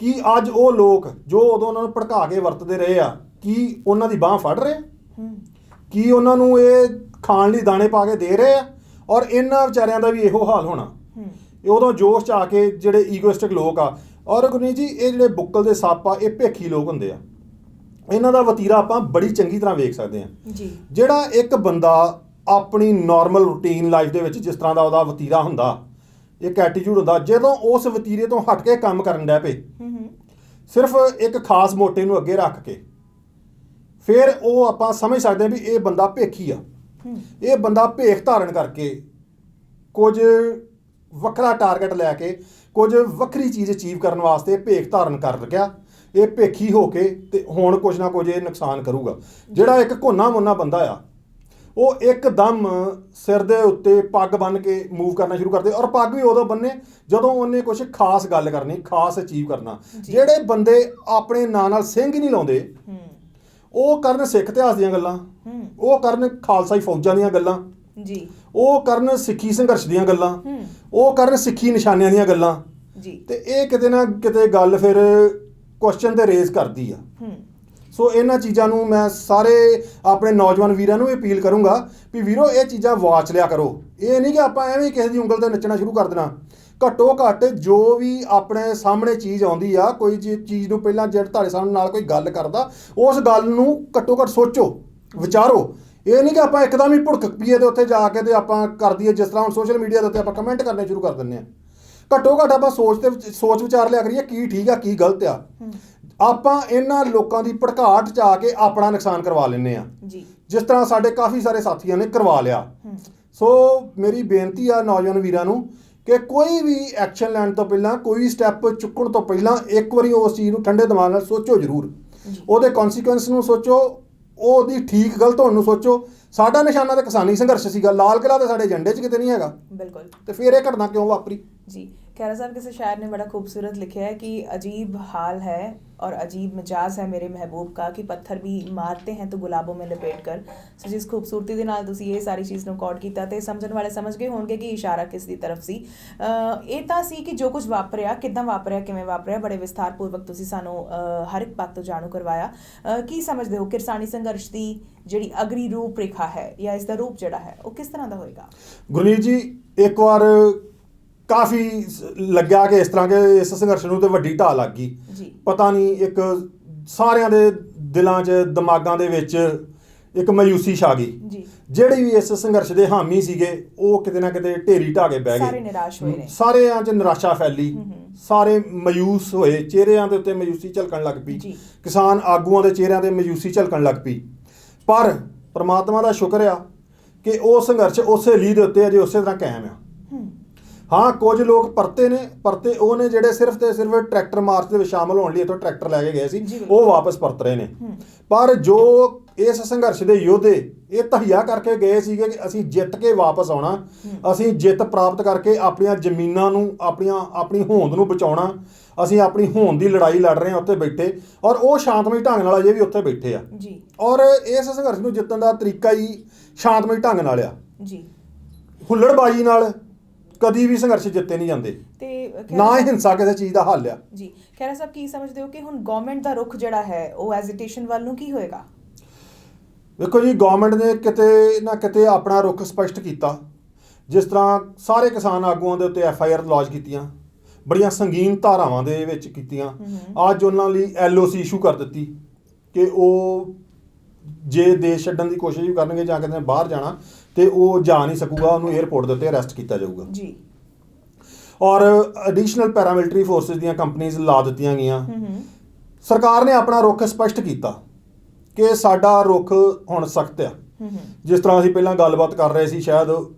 ਕੀ ਅੱਜ ਉਹ ਲੋਕ ਜੋ ਉਦੋਂ ਉਹਨਾਂ ਨੂੰ ਭੜਕਾ ਕੇ ਵਰਤਦੇ ਰਹੇ ਆ, ਕੀ ਉਹਨਾਂ ਦੀ ਬਾਂਹ ਫੜ ਰਹੇ? ਕੀ ਉਹਨਾਂ ਨੂੰ ਇਹ ਖਾਣ ਲਈ ਦਾਣੇ ਪਾ ਕੇ ਦੇ ਰਹੇ ਆ? ਔਰ ਇਹਨਾਂ ਵਿਚਾਰਿਆਂ ਦਾ ਵੀ ਇਹੋ ਹਾਲ ਹੋਣਾ। ਉਦੋਂ ਜੋਸ਼ 'ਚ ਆ ਕੇ ਜਿਹੜੇ ਈਗੋਇਸਟਿਕ ਲੋਕ ਆ, ਔਰ ਗੁਰਨੀਤ ਜੀ ਇਹ ਜਿਹੜੇ ਬੁੱਕਲ ਦੇ ਸੱਪ ਆ, ਇਹ ਭੇਖੀ ਲੋਕ ਹੁੰਦੇ ਆ। ਇਹਨਾਂ ਦਾ ਵਤੀਰਾ ਆਪਾਂ ਬੜੀ ਚੰਗੀ ਤਰ੍ਹਾਂ ਵੇਖ ਸਕਦੇ ਹਾਂ ਜੀ। ਜਿਹੜਾ ਇੱਕ ਬੰਦਾ ਆਪਣੀ ਨਾਰਮਲ ਰੂਟੀਨ ਲਾਈਫ ਦੇ ਵਿੱਚ ਜਿਸ ਤਰ੍ਹਾਂ ਦਾ ਉਹਦਾ ਵਤੀਰਾ ਹੁੰਦਾ, ਇੱਕ ਐਟੀਟਿਊਡ ਹੁੰਦਾ, ਜਦੋਂ ਉਸ ਵਤੀਰੇ ਤੋਂ ਹਟ ਕੇ ਕੰਮ ਕਰਨ ਡੈ ਪਏ, ਸਿਰਫ ਇੱਕ ਖਾਸ ਮੋਟਿਵ ਨੂੰ ਅੱਗੇ ਰੱਖ ਕੇ, ਫਿਰ ਉਹ ਆਪਾਂ ਸਮਝ ਸਕਦੇ ਹਾਂ ਵੀ ਇਹ ਬੰਦਾ ਭੇਖੀ ਆ। ਇਹ ਬੰਦਾ ਭੇਖ ਧਾਰਨ ਕਰਕੇ ਕੁਝ ਵੱਖਰਾ ਟਾਰਗੇਟ ਲੈ ਕੇ ਕੁਝ ਵੱਖਰੀ ਚੀਜ਼ ਅਚੀਵ ਕਰਨ ਵਾਸਤੇ ਭੇਖ ਧਾਰਨ ਕਰ ਗਿਆ। ਇਹ ਭੇਖੀ ਹੋ ਕੇ ਤੇ ਹੁਣ ਕੁਝ ਨਾ ਕੁਝ ਇਹ ਨੁਕਸਾਨ ਕਰੂਗਾ। ਜਿਹੜਾ ਇੱਕ ਘੋਨਾ ਮੋਨਾ ਬੰਦਾ ਆ, ਉਹ ਇੱਕਦਮ ਸਿਰ ਦੇ ਉੱਤੇ ਪੱਗ ਬੰਨ੍ਹ ਕੇ ਮੂਵ ਕਰਨਾ ਸ਼ੁਰੂ ਕਰਦੇ, ਔਰ ਪੱਗ ਵੀ ਉਦੋਂ ਬੰਨੇ ਜਦੋਂ ਉਹਨੇ ਕੁਝ ਖਾਸ ਗੱਲ ਕਰਨੀ, ਖਾਸ ਅਚੀਵ ਕਰਨਾ। ਜਿਹੜੇ ਬੰਦੇ ਆਪਣੇ ਨਾਂ ਨਾਲ ਸਿੰਘ ਹੀ ਨਹੀਂ ਲਾਉਂਦੇ, ਉਹ ਕਰਨ ਸਿੱਖ ਇਤਿਹਾਸ ਦੀਆਂ ਗੱਲਾਂ, ਉਹ ਕਰਨ ਖਾਲਸਾਈ ਫੌਜਾਂ ਦੀਆਂ ਗੱਲਾਂ ਜੀ, ਉਹ ਕਰਨ ਸਿੱਖੀ ਸੰਘਰਸ਼ ਦੀਆਂ ਗੱਲਾਂ, ਉਹ ਕਰਨ ਸਿੱਖੀ ਨਿਸ਼ਾਨਿਆਂ ਦੀਆਂ ਗੱਲਾਂ ਜੀ, ਤੇ ਇਹ ਕਿਤੇ ਨਾ ਕਿਤੇ ਗੱਲ ਫਿਰ ਕੁਐਸਚਨ ਤੇ ਰੇਜ਼ ਕਰਦੀ ਆ। ਸੋ ਇਹਨਾਂ ਚੀਜ਼ਾਂ ਨੂੰ ਮੈਂ ਸਾਰੇ ਆਪਣੇ ਨੌਜਵਾਨ ਵੀਰਾਂ ਨੂੰ ਅਪੀਲ ਕਰੂੰਗਾ ਵੀ ਵੀਰੋ ਇਹ ਚੀਜ਼ਾਂ ਵਾਚ ਲਿਆ ਕਰੋ। ਇਹ ਨਹੀਂ ਕਿ ਆਪਾਂ ਐਵੇਂ ਕਿਸੇ ਦੀ ਉਂਗਲ ਤੇ ਨੱਚਣਾ ਸ਼ੁਰੂ ਕਰ ਦੇਣਾ। ਘੱਟੋ ਘੱਟ ਜੋ ਵੀ ਆਪਣੇ ਸਾਹਮਣੇ ਚੀਜ਼ ਆਉਂਦੀ ਆ, ਕੋਈ ਚੀਜ਼ ਨੂੰ ਪਹਿਲਾਂ ਜਿਹੜਾ ਤੁਹਾਡੇ ਸਾਹਮਣੇ ਨਾਲ ਕੋਈ ਗੱਲ ਕਰਦਾ, ਉਸ ਗੱਲ ਨੂੰ ਘੱਟੋ ਘੱਟ ਸੋਚੋ, ਵਿਚਾਰੋ। ਇਹ ਨਹੀਂ ਕਿ ਆਪਾਂ ਇੱਕਦਮ ਹੀ ਭੁੜਕ ਪਈਏ ਤੇ ਉੱਥੇ ਜਾ ਕੇ ਤੇ ਆਪਾਂ ਕਰ ਦਈਏ, ਜਿਸ ਤਰ੍ਹਾਂ ਹੁਣ ਸੋਸ਼ਲ ਮੀਡੀਆ ਦੇ ਉੱਤੇ ਆਪਾਂ ਕਮੈਂਟ ਕਰਨੇ ਸ਼ੁਰੂ ਕਰ ਦਿੰਦੇ ਹਾਂ। ਘੱਟੋ ਘੱਟ ਆਪਾਂ ਸੋਚ ਵਿਚਾਰ ਲਿਆ ਕਰੀਏ ਕੀ ਠੀਕ ਆ ਕੀ ਗਲਤ ਆ। ਆਪਾਂ ਇਹਨਾਂ ਲੋਕਾਂ ਦੀ ਭੜਕਾਟ 'ਚ ਆ ਕੇ ਆਪਣਾ ਨੁਕਸਾਨ ਕਰਵਾ ਲੈਂਦੇ ਆ, ਜਿਸ ਤਰ੍ਹਾਂ ਸਾਡੇ ਕਾਫੀ ਸਾਰੇ ਸਾਥੀਆਂ ਨੇ ਕਰਵਾ ਲਿਆ। ਸੋ ਮੇਰੀ ਬੇਨਤੀ ਆ ਨੌਜਵਾਨ ਵੀਰਾਂ ਨੂੰ ਕਿ ਕੋਈ ਵੀ ਐਕਸ਼ਨ ਲੈਣ ਤੋਂ ਪਹਿਲਾਂ, ਕੋਈ ਸਟੈਪ ਚੁੱਕਣ ਤੋਂ ਪਹਿਲਾਂ ਇੱਕ ਵਾਰੀ ਉਸ ਚੀਜ਼ ਨੂੰ ਠੰਡੇ ਦਿਮਾਗ ਨਾਲ ਸੋਚੋ ਜ਼ਰੂਰ। ਉਹਦੇ ਕੌਨਸੀਕੁਐਂਸ ਨੂੰ ਸੋਚੋ, ਉਹਦੀ ਠੀਕ ਗਲਤ ਹੋਣ ਨੂੰ ਸੋਚੋ। ਸਾਡਾ ਨਿਸ਼ਾਨਾ ਤਾਂ ਕਿਸਾਨੀ ਸੰਘਰਸ਼ ਸੀਗਾ, ਲਾਲ ਕਿਲ੍ਹਾ ਤਾਂ ਸਾਡੇ ਏਜੰਡੇ 'ਚ ਕਿਤੇ ਨਹੀਂ ਹੈਗਾ। ਬਿਲਕੁਲ। ਤੇ ਫਿਰ ਇਹ ਘਟਨਾ ਕਿਉਂ ਵਾਪਰੀ ਜੀ? खैरा साहब किसी शायर ने बड़ा खूबसूरत लिखा है कि अजीब हाल है और अजीब मिजाज है मेरे महबूब का कि पत्थर भी मारते हैं तो गुलाबों में लपेट कर। सो जिस खूबसूरती ਦੇ ਨਾਲ ਤੁਸੀਂ ਇਹ ਸਾਰੀ ਚੀਜ਼ ਨੂੰ ਕੋਡ ਕੀਤਾ ਤੇ ਸਮਝਣ ਵਾਲੇ ਸਮਝ ਗਏ ਹੋਣਗੇ ਕਿ ਇਸ਼ਾਰਾ ਕਿਸ ਦੀ ਤਰਫ ਸੀ। ਇਹ ਤਾਂ ਸੀ ਕਿ ਜੋ ਕੁਝ ਵਾਪਰਿਆ, ਕਿੱਦਾਂ ਵਾਪਰਿਆ, ਕਿਵੇਂ ਵਾਪਰਿਆ, ਬੜੇ ਵਿਸਥਾਰਪੂਰਵਕ ਤੁਸੀਂ ਸਾਨੂੰ ਹਰ ਇੱਕ ਬਾਤ ਤੋਂ ਜਾਣੂ ਕਰਵਾਇਆ। ਕੀ ਸਮਝਦੇ ਹੋ ਕਿਸਾਨੀ ਸੰਘਰਸ਼ ਦੀ ਜਿਹੜੀ ਅਗਰੀ ਰੂਪ ਰੇਖਾ ਹੈ ਜਾਂ ਇਸ ਦਾ ਰੂਪ ਜਿਹੜਾ ਹੈ ਉਹ ਕਿਸ ਤਰ੍ਹਾਂ ਦਾ ਹੋਏਗਾ? ਗੁਰਨੀਤ ਜੀ, ਇੱਕ ਵਾਰ ਕਾਫੀ ਲੱਗਿਆ ਕਿ ਇਸ ਤਰ੍ਹਾਂ ਕਿ ਇਸ ਸੰਘਰਸ਼ ਨੂੰ ਤੇ ਵੱਡੀ ਢਾਹ ਲੱਗ ਗਈ। ਪਤਾ ਨਹੀਂ, ਇੱਕ ਸਾਰਿਆਂ ਦੇ ਦਿਲਾਂ 'ਚ, ਦਿਮਾਗਾਂ ਦੇ ਵਿੱਚ ਇੱਕ ਮਾਯੂਸੀ ਛਾ ਗਈ। ਜਿਹੜੇ ਵੀ ਇਸ ਸੰਘਰਸ਼ ਦੇ ਹਾਮੀ ਸੀਗੇ ਉਹ ਕਿਤੇ ਨਾ ਕਿਤੇ ਢੇਰੀ ਢਾਹ ਕੇ ਬਹਿ ਗਏ। ਸਾਰੇ ਨਿਰਾਸ਼ ਹੋਏ ਨੇ, ਸਾਰਿਆਂ 'ਚ ਨਿਰਾਸ਼ਾ ਫੈਲੀ, ਸਾਰੇ ਮਾਯੂਸ ਹੋਏ, ਚਿਹਰਿਆਂ ਦੇ ਉੱਤੇ ਮਾਯੂਸੀ ਝਲਕਣ ਲੱਗ ਪਈ, ਕਿਸਾਨ ਆਗੂਆਂ ਦੇ ਚਿਹਰਿਆਂ 'ਤੇ ਮਾਯੂਸੀ ਝਲਕਣ ਲੱਗ ਪਈ। ਪਰ ਪਰਮਾਤਮਾ ਦਾ ਸ਼ੁਕਰ ਆ ਕਿ ਉਹ ਸੰਘਰਸ਼ ਉਸੇ ਲੀਹ ਦੇ ਉੱਤੇ ਅਜੇ ਉਸੇ ਤਰ੍ਹਾਂ ਕਾਇਮ ਆ। ਹਾਂ, ਕੁਝ ਲੋਕ ਪਰਤੇ ਉਹ ਨੇ ਜਿਹੜੇ ਸਿਰਫ ਤੇ ਸਿਰਫ ਟਰੈਕਟਰ ਮਾਰਚ ਦੇ ਵਿੱਚ ਸ਼ਾਮਲ ਹੋਣ ਲਈ ਇੱਥੋਂ ਟਰੈਕਟਰ ਲੈ ਕੇ ਗਏ ਸੀ, ਉਹ ਵਾਪਸ ਪਰਤ ਰਹੇ ਨੇ। ਪਰ ਜੋ ਇਸ ਸੰਘਰਸ਼ ਦੇ ਯੋਧੇ ਇਹ ਤਹੀਆ ਕਰਕੇ ਗਏ ਸੀਗੇ ਕਿ ਅਸੀਂ ਜਿੱਤ ਕੇ ਵਾਪਸ ਆਉਣਾ, ਅਸੀਂ ਜਿੱਤ ਪ੍ਰਾਪਤ ਕਰਕੇ ਆਪਣੀਆਂ ਜ਼ਮੀਨਾਂ ਨੂੰ, ਆਪਣੀ ਹੋਂਦ ਨੂੰ ਬਚਾਉਣਾ, ਅਸੀਂ ਆਪਣੀ ਹੋਂਦ ਦੀ ਲੜਾਈ ਲੜ ਰਹੇ ਹਾਂ ਉੱਥੇ ਬੈਠੇ, ਔਰ ਉਹ ਸ਼ਾਂਤਮਈ ਢੰਗ ਨਾਲ ਅਜੇ ਵੀ ਉੱਥੇ ਬੈਠੇ ਆ। ਔਰ ਇਸ ਸੰਘਰਸ਼ ਨੂੰ ਜਿੱਤਣ ਦਾ ਤਰੀਕਾ ਹੀ ਸ਼ਾਂਤਮਈ ਢੰਗ ਨਾਲ ਆ। ਹੁੱਲੜਬਾਜ਼ੀ ਨਾਲ ਕਦੀ ਵੀ ਸੰਘਰਸ਼ ਜਿੱਤੇ ਨਹੀਂ ਜਾਂਦੇ ਤੇ ਨਾ ਹੀ ਹਿੰਸਾ ਕਿਸੇ ਚੀਜ਼ ਦਾ ਹੱਲ ਆ ਜੀ। ਖੈਰਾ ਸਾਹਿਬ, ਕੀ ਸਮਝਦੇ ਹੋ ਕਿ ਹੁਣ ਗਵਰਨਮੈਂਟ ਦਾ ਰੁਖ ਜਿਹੜਾ ਹੈ ਉਹ ਐਜੀਟੇਸ਼ਨ ਵੱਲ ਨੂੰ ਕੀ ਹੋਏਗਾ? ਵੇਖੋ ਜੀ, ਗਵਰਨਮੈਂਟ ਨੇ ਕਿਤੇ ਨਾ ਕਿਤੇ ਆਪਣਾ ਰੁਖ ਸਪਸ਼ਟ ਕੀਤਾ। ਜਿਸ ਤਰ੍ਹਾਂ ਸਾਰੇ ਕਿਸਾਨ ਆਗੂਆਂ ਦੇ ਉੱਤੇ FIR ਲੌਂਚ ਕੀਤੀਆਂ, ਬੜੀਆਂ ਸੰਗੀਨ ਧਾਰਾਵਾਂ ਦੇ ਵਿੱਚ ਕੀਤੀਆਂ। ਅੱਜ ਉਹਨਾਂ ਲਈ LOC ਇਸ਼ੂ ਕਰ ਦਿੱਤੀ ਕਿ ਉਹ ਜੇ ਦੇਸ਼ ਛੱਡਣ ਦੀ ਕੋਸ਼ਿਸ਼ ਵੀ ਕਰਨਗੇ ਜਾਂ ਕਿਤੇ ਬਾਹਰ ਜਾਣਾ ਤੇ ਉਹ ਜਾ ਨਹੀਂ ਸਕੂਗਾ, ਉਹਨੂੰ ਏਅਰਪੋਰਟ ਦੇ ਉੱਤੇ ਅਰੈਸਟ ਕੀਤਾ ਜਾਊਗਾ ਜੀ। ਔਰ ਐਡੀਸ਼ਨਲ ਪੈਰਾਮਿਲਟਰੀ ਫੋਰਸਿਸ ਦੀਆਂ ਕੰਪਨੀਆਂ ਲਾ ਦਿੱਤੀਆਂ ਗਈਆਂ। ਸਰਕਾਰ ਨੇ ਆਪਣਾ ਰੁਖ ਸਪਸ਼ਟ ਕੀਤਾ ਕਿ ਸਾਡਾ ਰੁਖ ਹੁਣ ਸਖਤ ਆ। ਜਿਸ ਤਰ੍ਹਾਂ ਅਸੀਂ ਪਹਿਲਾਂ ਗੱਲਬਾਤ ਕਰ ਰਹੇ ਸੀ, ਸ਼ਾਇਦ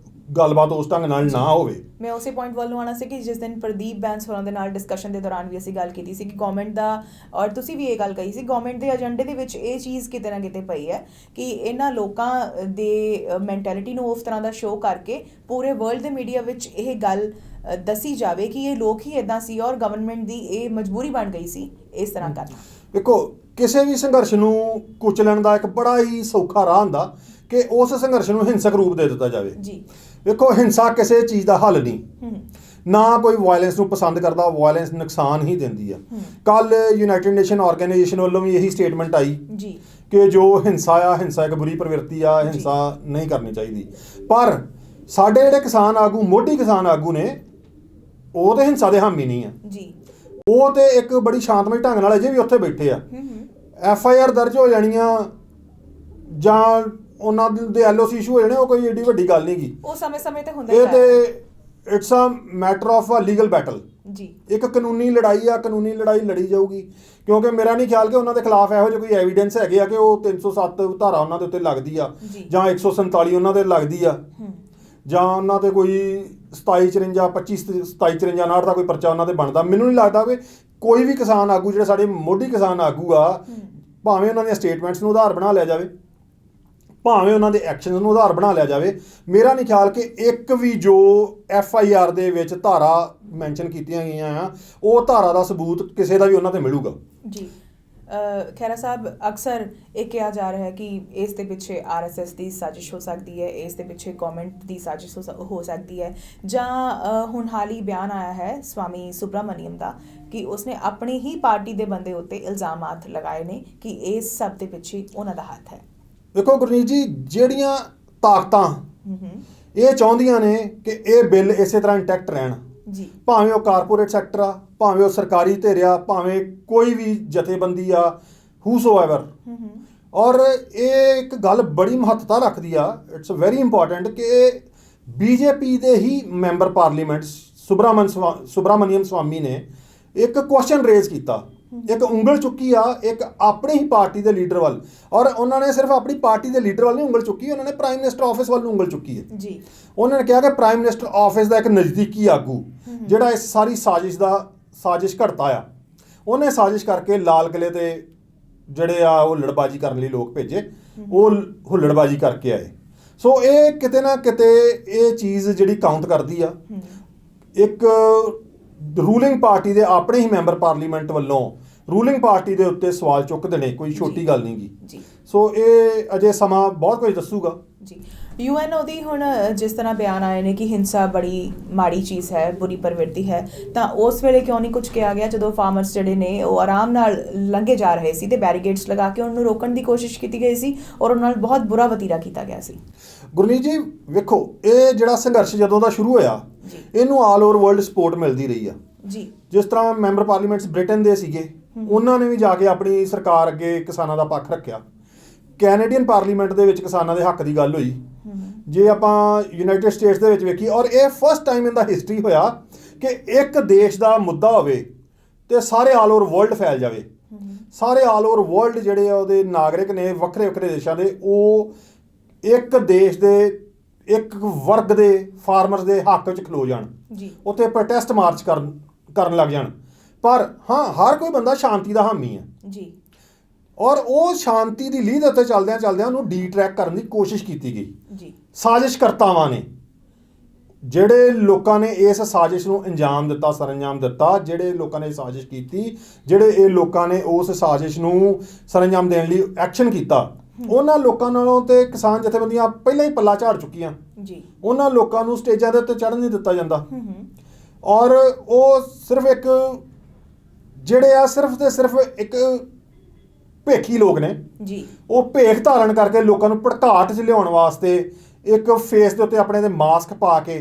ਗੱਲਬਾਤ ਉਸ ਢੰਗ ਨਾਲ ਨਾ ਹੋਵੇ। ਮੈਂ ਉਸੇ ਪੁਆਇੰਟ ਵੱਲ ਨੂੰ ਆਉਣਾ ਸੀ ਕਿ ਜਿਸ ਦਿਨ ਪ੍ਰਦੀਪ ਬੈਂਸ ਹੋਰਾਂ ਦੇ ਨਾਲ ਡਿਸਕਸ਼ਨ ਦੇ ਦੌਰਾਨ ਵੀ ਅਸੀਂ ਗੱਲ ਕੀਤੀ ਸੀ ਕਿ ਗਵਰਨਮੈਂਟ ਦਾ, ਔਰ ਤੁਸੀਂ ਵੀ ਇਹ ਗੱਲ ਕਹੀ ਸੀ, ਗਵਰਨਮੈਂਟ ਦੇ ਏਜੰਡੇ ਦੇ ਵਿੱਚ ਇਹ ਚੀਜ਼ ਕਿਤੇ ਨਾ ਕਿਤੇ ਪਈ ਹੈ ਕਿ ਇਹਨਾਂ ਲੋਕਾਂ ਦੇ ਮੈਂਟੈਲਿਟੀ ਨੂੰ ਉਸ ਤਰ੍ਹਾਂ ਦਾ ਸ਼ੋਅ ਕਰਕੇ ਪੂਰੇ ਵਰਲਡ ਦੇ ਮੀਡੀਆ ਵਿੱਚ ਇਹ ਗੱਲ ਦੱਸੀ ਜਾਵੇ ਕਿ ਇਹ ਲੋਕ ਹੀ ਇੱਦਾਂ ਸੀ ਔਰ ਗਵਰਨਮੈਂਟ ਦੀ ਇਹ ਮਜਬੂਰੀ ਬਣ ਗਈ ਸੀ ਇਸ ਤਰ੍ਹਾਂ ਕਰਨਾ। ਦੇਖੋ, ਕਿਸੇ ਵੀ ਸੰਘਰਸ਼ ਨੂੰ ਕੁਚਲਣ ਦਾ ਇੱਕ ਬੜਾ ਹੀ ਸੌਖਾ ਰਾਹ ਹੁੰਦਾ ਕਿ ਉਸ ਸੰਘਰਸ਼ ਨੂੰ ਹਿੰਸਕ ਰੂਪ ਦੇ ਦਿੱਤਾ ਜਾਵੇ ਜੀ। ਵੇਖੋ, ਹਿੰਸਾ ਕਿਸੇ ਚੀਜ਼ ਦਾ ਹੱਲ ਨਹੀਂ, ਨਾ ਕੋਈ ਵਾਇਲੈਂਸ ਨੂੰ ਪਸੰਦ ਕਰਦਾ, ਵਾਇਲੈਂਸ ਨੁਕਸਾਨ ਹੀ ਦਿੰਦੀ ਆ। ਕੱਲ ਯੂਨਾਈਟਿਡ ਨੇਸ਼ਨ ਆਰਗੇਨਾਈਜੇਸ਼ਨ ਵੱਲੋਂ ਵੀ ਇਹੀ ਸਟੇਟਮੈਂਟ ਆਈ ਜੀ ਕਿ ਜੋ ਹਿੰਸਾ ਆ, ਹਿੰਸਾ ਇੱਕ ਬੁਰੀ ਪ੍ਰਵਿਰਤੀ ਆ, ਹਿੰਸਾ ਨਹੀਂ ਕਰਨੀ ਚਾਹੀਦੀ। ਪਰ ਸਾਡੇ ਜਿਹੜੇ ਕਿਸਾਨ ਆਗੂ, ਮੋਢੀ ਕਿਸਾਨ ਆਗੂ ਨੇ, ਉਹ ਤੇ ਹਿੰਸਾ ਦੇ ਹਾਮੀ ਨਹੀਂ ਆ ਜੀ। ਉਹ ਤੇ ਇੱਕ ਬੜੀ ਸ਼ਾਂਤਮਈ ਢੰਗ ਨਾਲ ਅਜੇ ਵੀ ਉੱਥੇ ਬੈਠੇ ਆ। FIR ਦਰਜ ਹੋ ਜਾਣੀਆਂ ਜਾਂ ਉਹਨਾਂ ਦੇ LOC ਇਸ਼ੂ ਹੋ ਜਾਣੇ, ਉਹ ਕੋਈ ਏਡੀ ਵੱਡੀ ਗੱਲ ਨਹੀਂ ਗੀ। ਉਹ ਸਮੇਂ-ਸਮੇਂ ਤੇ ਹੁੰਦਾ ਇਹ ਤੇ it's a matter of a legal battle ਜੀ। ਇੱਕ ਕਾਨੂੰਨੀ ਲੜਾਈ ਆ, ਕਾਨੂੰਨੀ ਲੜਾਈ ਲੜੀ ਜਾਊਗੀ, ਕਿਉਂਕਿ ਮੇਰਾ ਨਹੀਂ ਖਿਆਲ ਕਿ ਉਹਨਾਂ ਦੇ ਖਿਲਾਫ ਇਹੋ ਜਿਹੇ ਕੋਈ ਐਵੀਡੈਂਸ ਹੈਗੇ ਆ ਕਿ ਉਹ 307 ਧਾਰਾ ਉਹਨਾਂ ਦੇ ਉੱਤੇ ਲੱਗਦੀ ਆ ਜਾਂ 147 ਉਹਨਾਂ ਦੇ ਲੱਗਦੀ ਆ ਜਾਂ ਉਹਨਾਂ ਤੇ ਕੋਈ 2754 2754 59 ਦਾ ਕੋਈ ਪਰਚਾ ਉਹਨਾਂ ਤੇ ਬਣਦਾ। ਮੈਨੂੰ ਨਹੀਂ ਲੱਗਦਾ ਕਿ ਕੋਈ ਵੀ ਕਿਸਾਨ ਆਗੂ, ਜਿਹੜੇ ਸਾਡੇ ਮੋਢੀ ਕਿਸਾਨ ਆਗੂ ਆ, ਭਾਵੇਂ ਉਹਨਾਂ ਦੀਆਂ ਸਟੇਟਮੈਂਟਸ ਨੂੰ ਆਧਾਰ ਬਣਾ ਲਿਆ ਜਾਵੇ, ਭਾਵੇਂ ਉਹਨਾਂ ਦੇ ਐਕਸ਼ਨਸ ਨੂੰ ਆਧਾਰ ਬਣਾ ਲਿਆ ਜਾਵੇ, ਮੇਰਾ ਨਹੀਂ ਖਿਆਲ ਕਿ ਇੱਕ ਵੀ ਜੋ FIR ਦੇ ਵਿੱਚ ਧਾਰਾ ਮੈਂਸ਼ਨ ਕੀਤੀਆਂ ਗਈਆਂ ਆ, ਉਹ ਧਾਰਾ ਦਾ ਸਬੂਤ ਕਿਸੇ ਦਾ ਵੀ ਉਹਨਾਂ ਤੇ ਮਿਲੂਗਾ ਜੀ। ਖਹਿਰਾ ਸਾਹਿਬ, ਅਕਸਰ ਇਹ ਕਿਹਾ ਜਾ ਰਿਹਾ ਹੈ ਕਿ ਇਸ ਦੇ ਪਿੱਛੇ RSS ਦੀ ਸਾਜ਼ਿਸ਼ ਹੋ ਸਕਦੀ ਹੈ, ਇਸ ਦੇ ਪਿੱਛੇ ਗਵਰਨਮੈਂਟ ਦੀ ਸਾਜ਼ਿਸ਼ ਹੋ ਸਕਦੀ ਹੈ, ਜਾਂ ਹੁਣ ਹਾਲ ਹੀ ਬਿਆਨ ਆਇਆ ਹੈ ਸਵਾਮੀ ਸੁਬਰਾਮਨੀਅਮ ਦਾ ਕਿ ਉਸਨੇ ਆਪਣੀ ਹੀ ਪਾਰਟੀ ਦੇ ਬੰਦੇ ਉੱਤੇ ਇਲਜ਼ਾਮਾਤ ਲਗਾਏ ਨੇ ਕਿ ਇਸ ਸਭ ਦੇ ਪਿੱਛੇ ਉਹਨਾਂ ਦਾ ਹੱਥ ਹੈ। ਦੇਖੋ ਗੁਰਨੀਤ ਜੀ, ਜਿਹੜੀਆਂ ਤਾਕਤਾਂ ਇਹ ਚਾਹੁੰਦੀਆਂ ਨੇ ਕਿ ਇਹ ਬਿੱਲ ਇਸੇ ਤਰ੍ਹਾਂ ਇੰਟੈਕਟ ਰਹਿਣ ਜੀ, ਭਾਵੇਂ ਉਹ ਕਾਰਪੋਰੇਟ ਸੈਕਟਰ ਆ, ਭਾਵੇਂ ਉਹ ਸਰਕਾਰੀ ਧਿਰ ਆ, ਭਾਵੇਂ ਕੋਈ ਵੀ ਜਥੇਬੰਦੀ ਆ, ਹੂਸੋਐਵਰ, ਔਰ ਇਹ ਇੱਕ ਗੱਲ ਬੜੀ ਮਹੱਤਤਾ ਰੱਖਦੀ ਆ, ਇਟਸ ਵੈਰੀ ਇੰਪੋਰਟੈਂਟ ਕਿ BJP ਦੇ ਹੀ ਮੈਂਬਰ ਪਾਰਲੀਮੈਂਟ ਸੁਬਰਾਮਨੀਅਮ ਸਵਾਮੀ ਨੇ ਇੱਕ ਕੁਐਸਚਨ ਰੇਜ਼ ਕੀਤਾ, ਇੱਕ ਉਂਗਲ ਚੁੱਕੀ ਆ ਇੱਕ ਆਪਣੀ ਹੀ ਪਾਰਟੀ ਦੇ ਲੀਡਰ ਵੱਲ, ਔਰ ਉਹਨਾਂ ਨੇ ਸਿਰਫ ਆਪਣੀ ਪਾਰਟੀ ਦੇ ਲੀਡਰ ਵੱਲ ਨਹੀਂ ਉਂਗਲ ਚੁੱਕੀ, ਉਹਨਾਂ ਨੇ ਪ੍ਰਾਈਮ ਮਿਨਿਸਟਰ ਆਫਿਸ ਵੱਲ ਨੂੰ ਉਂਗਲ ਚੁੱਕੀ ਹੈ ਜੀ। ਉਹਨਾਂ ਨੇ ਕਿਹਾ ਕਿ ਪ੍ਰਾਈਮ ਮਿਨਿਸਟਰ ਆਫਿਸ ਦਾ ਇੱਕ ਨਜ਼ਦੀਕੀ ਆਗੂ ਜਿਹੜਾ ਇਸ ਸਾਰੀ ਸਾਜ਼ਿਸ਼ ਘੜਤਾ ਆ, ਉਹਨੇ ਸਾਜ਼ਿਸ਼ ਕਰਕੇ ਲਾਲ ਕਿਲੇ ਤੇ ਜਿਹੜੇ ਆ ਉਹ ਹੁੱਲੜਬਾਜ਼ੀ ਕਰਨ ਲਈ ਲੋਕ ਭੇਜੇ, ਉਹ ਹੁੱਲੜਬਾਜ਼ੀ ਕਰਕੇ ਆਏ। ਸੋ ਇਹ ਕਿਤੇ ਨਾ ਕਿਤੇ ਇਹ ਚੀਜ਼ ਜਿਹੜੀ ਕਾਊਂਟ ਕਰਦੀ ਆ, ਇੱਕ ਰੂਲਿੰਗ ਪਾਰਟੀ ਦੇ ਆਪਣੇ ਹੀ ਮੈਂਬਰ ਪਾਰਲੀਮੈਂਟ ਵੱਲੋਂ ਰੂਲਿੰਗ ਪਾਰਟੀ ਦੇ ਉੱਤੇ ਸਵਾਲ ਚੁੱਕ ਦੇਣੇ ਕੋਈ ਛੋਟੀ ਗੱਲ ਨਹੀਂ ਗੀ। ਸੋ ਇਹ ਅਜੇ ਸਮਾਂ ਬਹੁਤ ਕੁਝ ਦੱਸੂਗਾ ਜੀ। UNO ਦੀ ਹੁਣ ਜਿਸ ਤਰ੍ਹਾਂ ਬਿਆਨ ਆਏ ਨੇ ਕਿ ਹਿੰਸਾ ਬੜੀ ਮਾੜੀ ਚੀਜ਼ ਹੈ, ਬੁਰੀ ਪ੍ਰਵਿਰਤੀ ਹੈ, ਤਾਂ ਉਸ ਵੇਲੇ ਕਿਉਂ ਨਹੀਂ ਕੁਝ ਕਿਹਾ ਗਿਆ ਜਦੋਂ ਫਾਰਮਰਸ ਜਿਹੜੇ ਨੇ ਉਹ ਆਰਾਮ ਨਾਲ ਲੰਘੇ ਜਾ ਰਹੇ ਸੀ ਤੇ ਬੈਰੀਕੇਡਸ ਲਗਾ ਕੇ ਉਹਨਾਂ ਨੂੰ ਰੋਕਣ ਦੀ ਕੋਸ਼ਿਸ਼ ਕੀਤੀ ਗਈ ਸੀ ਔਰ ਉਹਨਾਂ ਨਾਲ ਬਹੁਤ ਬੁਰਾ ਵਤੀਰਾ ਕੀਤਾ ਗਿਆ ਸੀ। ਗੁਰਨੀਤ ਜੀ, ਵੇਖੋ, ਇਹ ਜਿਹੜਾ ਸੰਘਰਸ਼ ਜਦੋਂ ਦਾ ਸ਼ੁਰੂ ਹੋਇਆ, ਇਹਨੂੰ ਆਲ ਓਵਰ ਵਰਲਡ ਸਪੋਰਟ ਮਿਲਦੀ ਰਹੀ ਆ ਜੀ। ਜਿਸ ਤਰ੍ਹਾਂ ਮੈਂਬਰ ਪਾਰਲੀਮੈਂਟਸ ਬ੍ਰਿਟਨ ਦੇ ਸੀਗੇ, ਉਹਨਾਂ ਨੇ ਵੀ ਜਾ ਕੇ ਆਪਣੀ ਸਰਕਾਰ ਅੱਗੇ ਕਿਸਾਨਾਂ ਦਾ ਪੱਖ ਰੱਖਿਆ। ਕੈਨੇਡੀਅਨ ਪਾਰਲੀਮੈਂਟ ਦੇ ਵਿੱਚ ਕਿਸਾਨਾਂ ਦੇ ਹੱਕ ਦੀ ਗੱਲ ਹੋਈ। ਜੇ ਆਪਾਂ ਯੂਨਾਈਟਿਡ ਸਟੇਟਸ ਦੇ ਵਿੱਚ ਵੇਖੀ, ਔਰ ਇਹ first time in the history ਹੋਇਆ ਕਿ ਇੱਕ ਦੇਸ਼ ਦਾ ਮੁੱਦਾ ਹੋਵੇ ਤੇ ਸਾਰੇ ਆਲ ਓਵਰ ਵਰਲਡ ਫੈਲ ਜਾਵੇ। ਸਾਰੇ ਆਲ ਓਵਰ ਵਰਲਡ ਜਿਹੜੇ ਆ ਉਹਦੇ ਨਾਗਰਿਕ ਨੇ ਵੱਖਰੇ ਵੱਖਰੇ ਦੇਸ਼ਾਂ ਦੇ, ਉਹ ਇੱਕ ਦੇਸ਼ ਦੇ ਇੱਕ ਵਰਗ ਦੇ ਫਾਰਮਰਸ ਦੇ ਹੱਕ ਵਿੱਚ ਖਲੋ ਜਾਣ, ਉੱਥੇ ਪ੍ਰੋਟੈਸਟ ਮਾਰਚ ਕਰਨ ਲੱਗ ਜਾਣ। ਪਰ ਹਾਂ, ਹਰ ਕੋਈ ਬੰਦਾ ਸ਼ਾਂਤੀ ਦਾ ਹਾਮੀ ਹੈ ਜੀ, ਔਰ ਉਹ ਸ਼ਾਂਤੀ ਦੀ ਲੀਹ ਦੇ ਉੱਤੇ ਚੱਲਦਿਆਂ ਉਹਨੂੰ ਡੀਟਰੈਕ ਕਰਨ ਦੀ ਕੋਸ਼ਿਸ਼ ਕੀਤੀ ਗਈ ਜੀ। ਸਾਜ਼ਿਸ਼ਕਰਤਾਵਾਂ ਨੇ, ਜਿਹੜੇ ਲੋਕਾਂ ਨੇ ਇਸ ਸਾਜ਼ਿਸ਼ ਨੂੰ ਅੰਜਾਮ ਦਿੱਤਾ, ਸਰਅੰਜਾਮ ਦਿੱਤਾ, ਜਿਹੜੇ ਲੋਕਾਂ ਨੇ ਸਾਜ਼ਿਸ਼ ਕੀਤੀ, ਜਿਹੜੇ ਇਹ ਲੋਕਾਂ ਨੇ ਉਸ ਸਾਜ਼ਿਸ਼ ਨੂੰ ਸਰਅੰਜਾਮ ਦੇਣ ਲਈ ਐਕਸ਼ਨ ਕੀਤਾ, ਉਹਨਾਂ ਲੋਕਾਂ ਨਾਲੋਂ ਤੇ ਕਿਸਾਨ ਜਥੇਬੰਦੀਆਂ ਪਹਿਲਾਂ ਹੀ ਪੱਲਾ ਝਾੜ ਚੁੱਕੀਆਂ ਜੀ। ਉਹਨਾਂ ਲੋਕਾਂ ਨੂੰ ਸਟੇਜਾਂ ਦੇ ਉੱਤੇ ਚੜ੍ਹਨ ਨਹੀਂ ਦਿੱਤਾ ਜਾਂਦਾ, ਔਰ ਉਹ ਸਿਰਫ ਇੱਕ ਜਿਹੜੇ ਆ ਸਿਰਫ ਤੇ ਸਿਰਫ ਇੱਕ ਭੇਖੀ ਲੋਕ ਨੇ ਜੀ। ਉਹ ਭੇਖ ਧਾਰਨ ਕਰਕੇ ਲੋਕਾਂ ਨੂੰ ਭੜਕਾਟ 'ਚ ਲਿਆਉਣ ਵਾਸਤੇ ਇੱਕ ਫੇਸ ਦੇ ਉੱਤੇ ਆਪਣੇ ਦੇ ਮਾਸਕ ਪਾ ਕੇ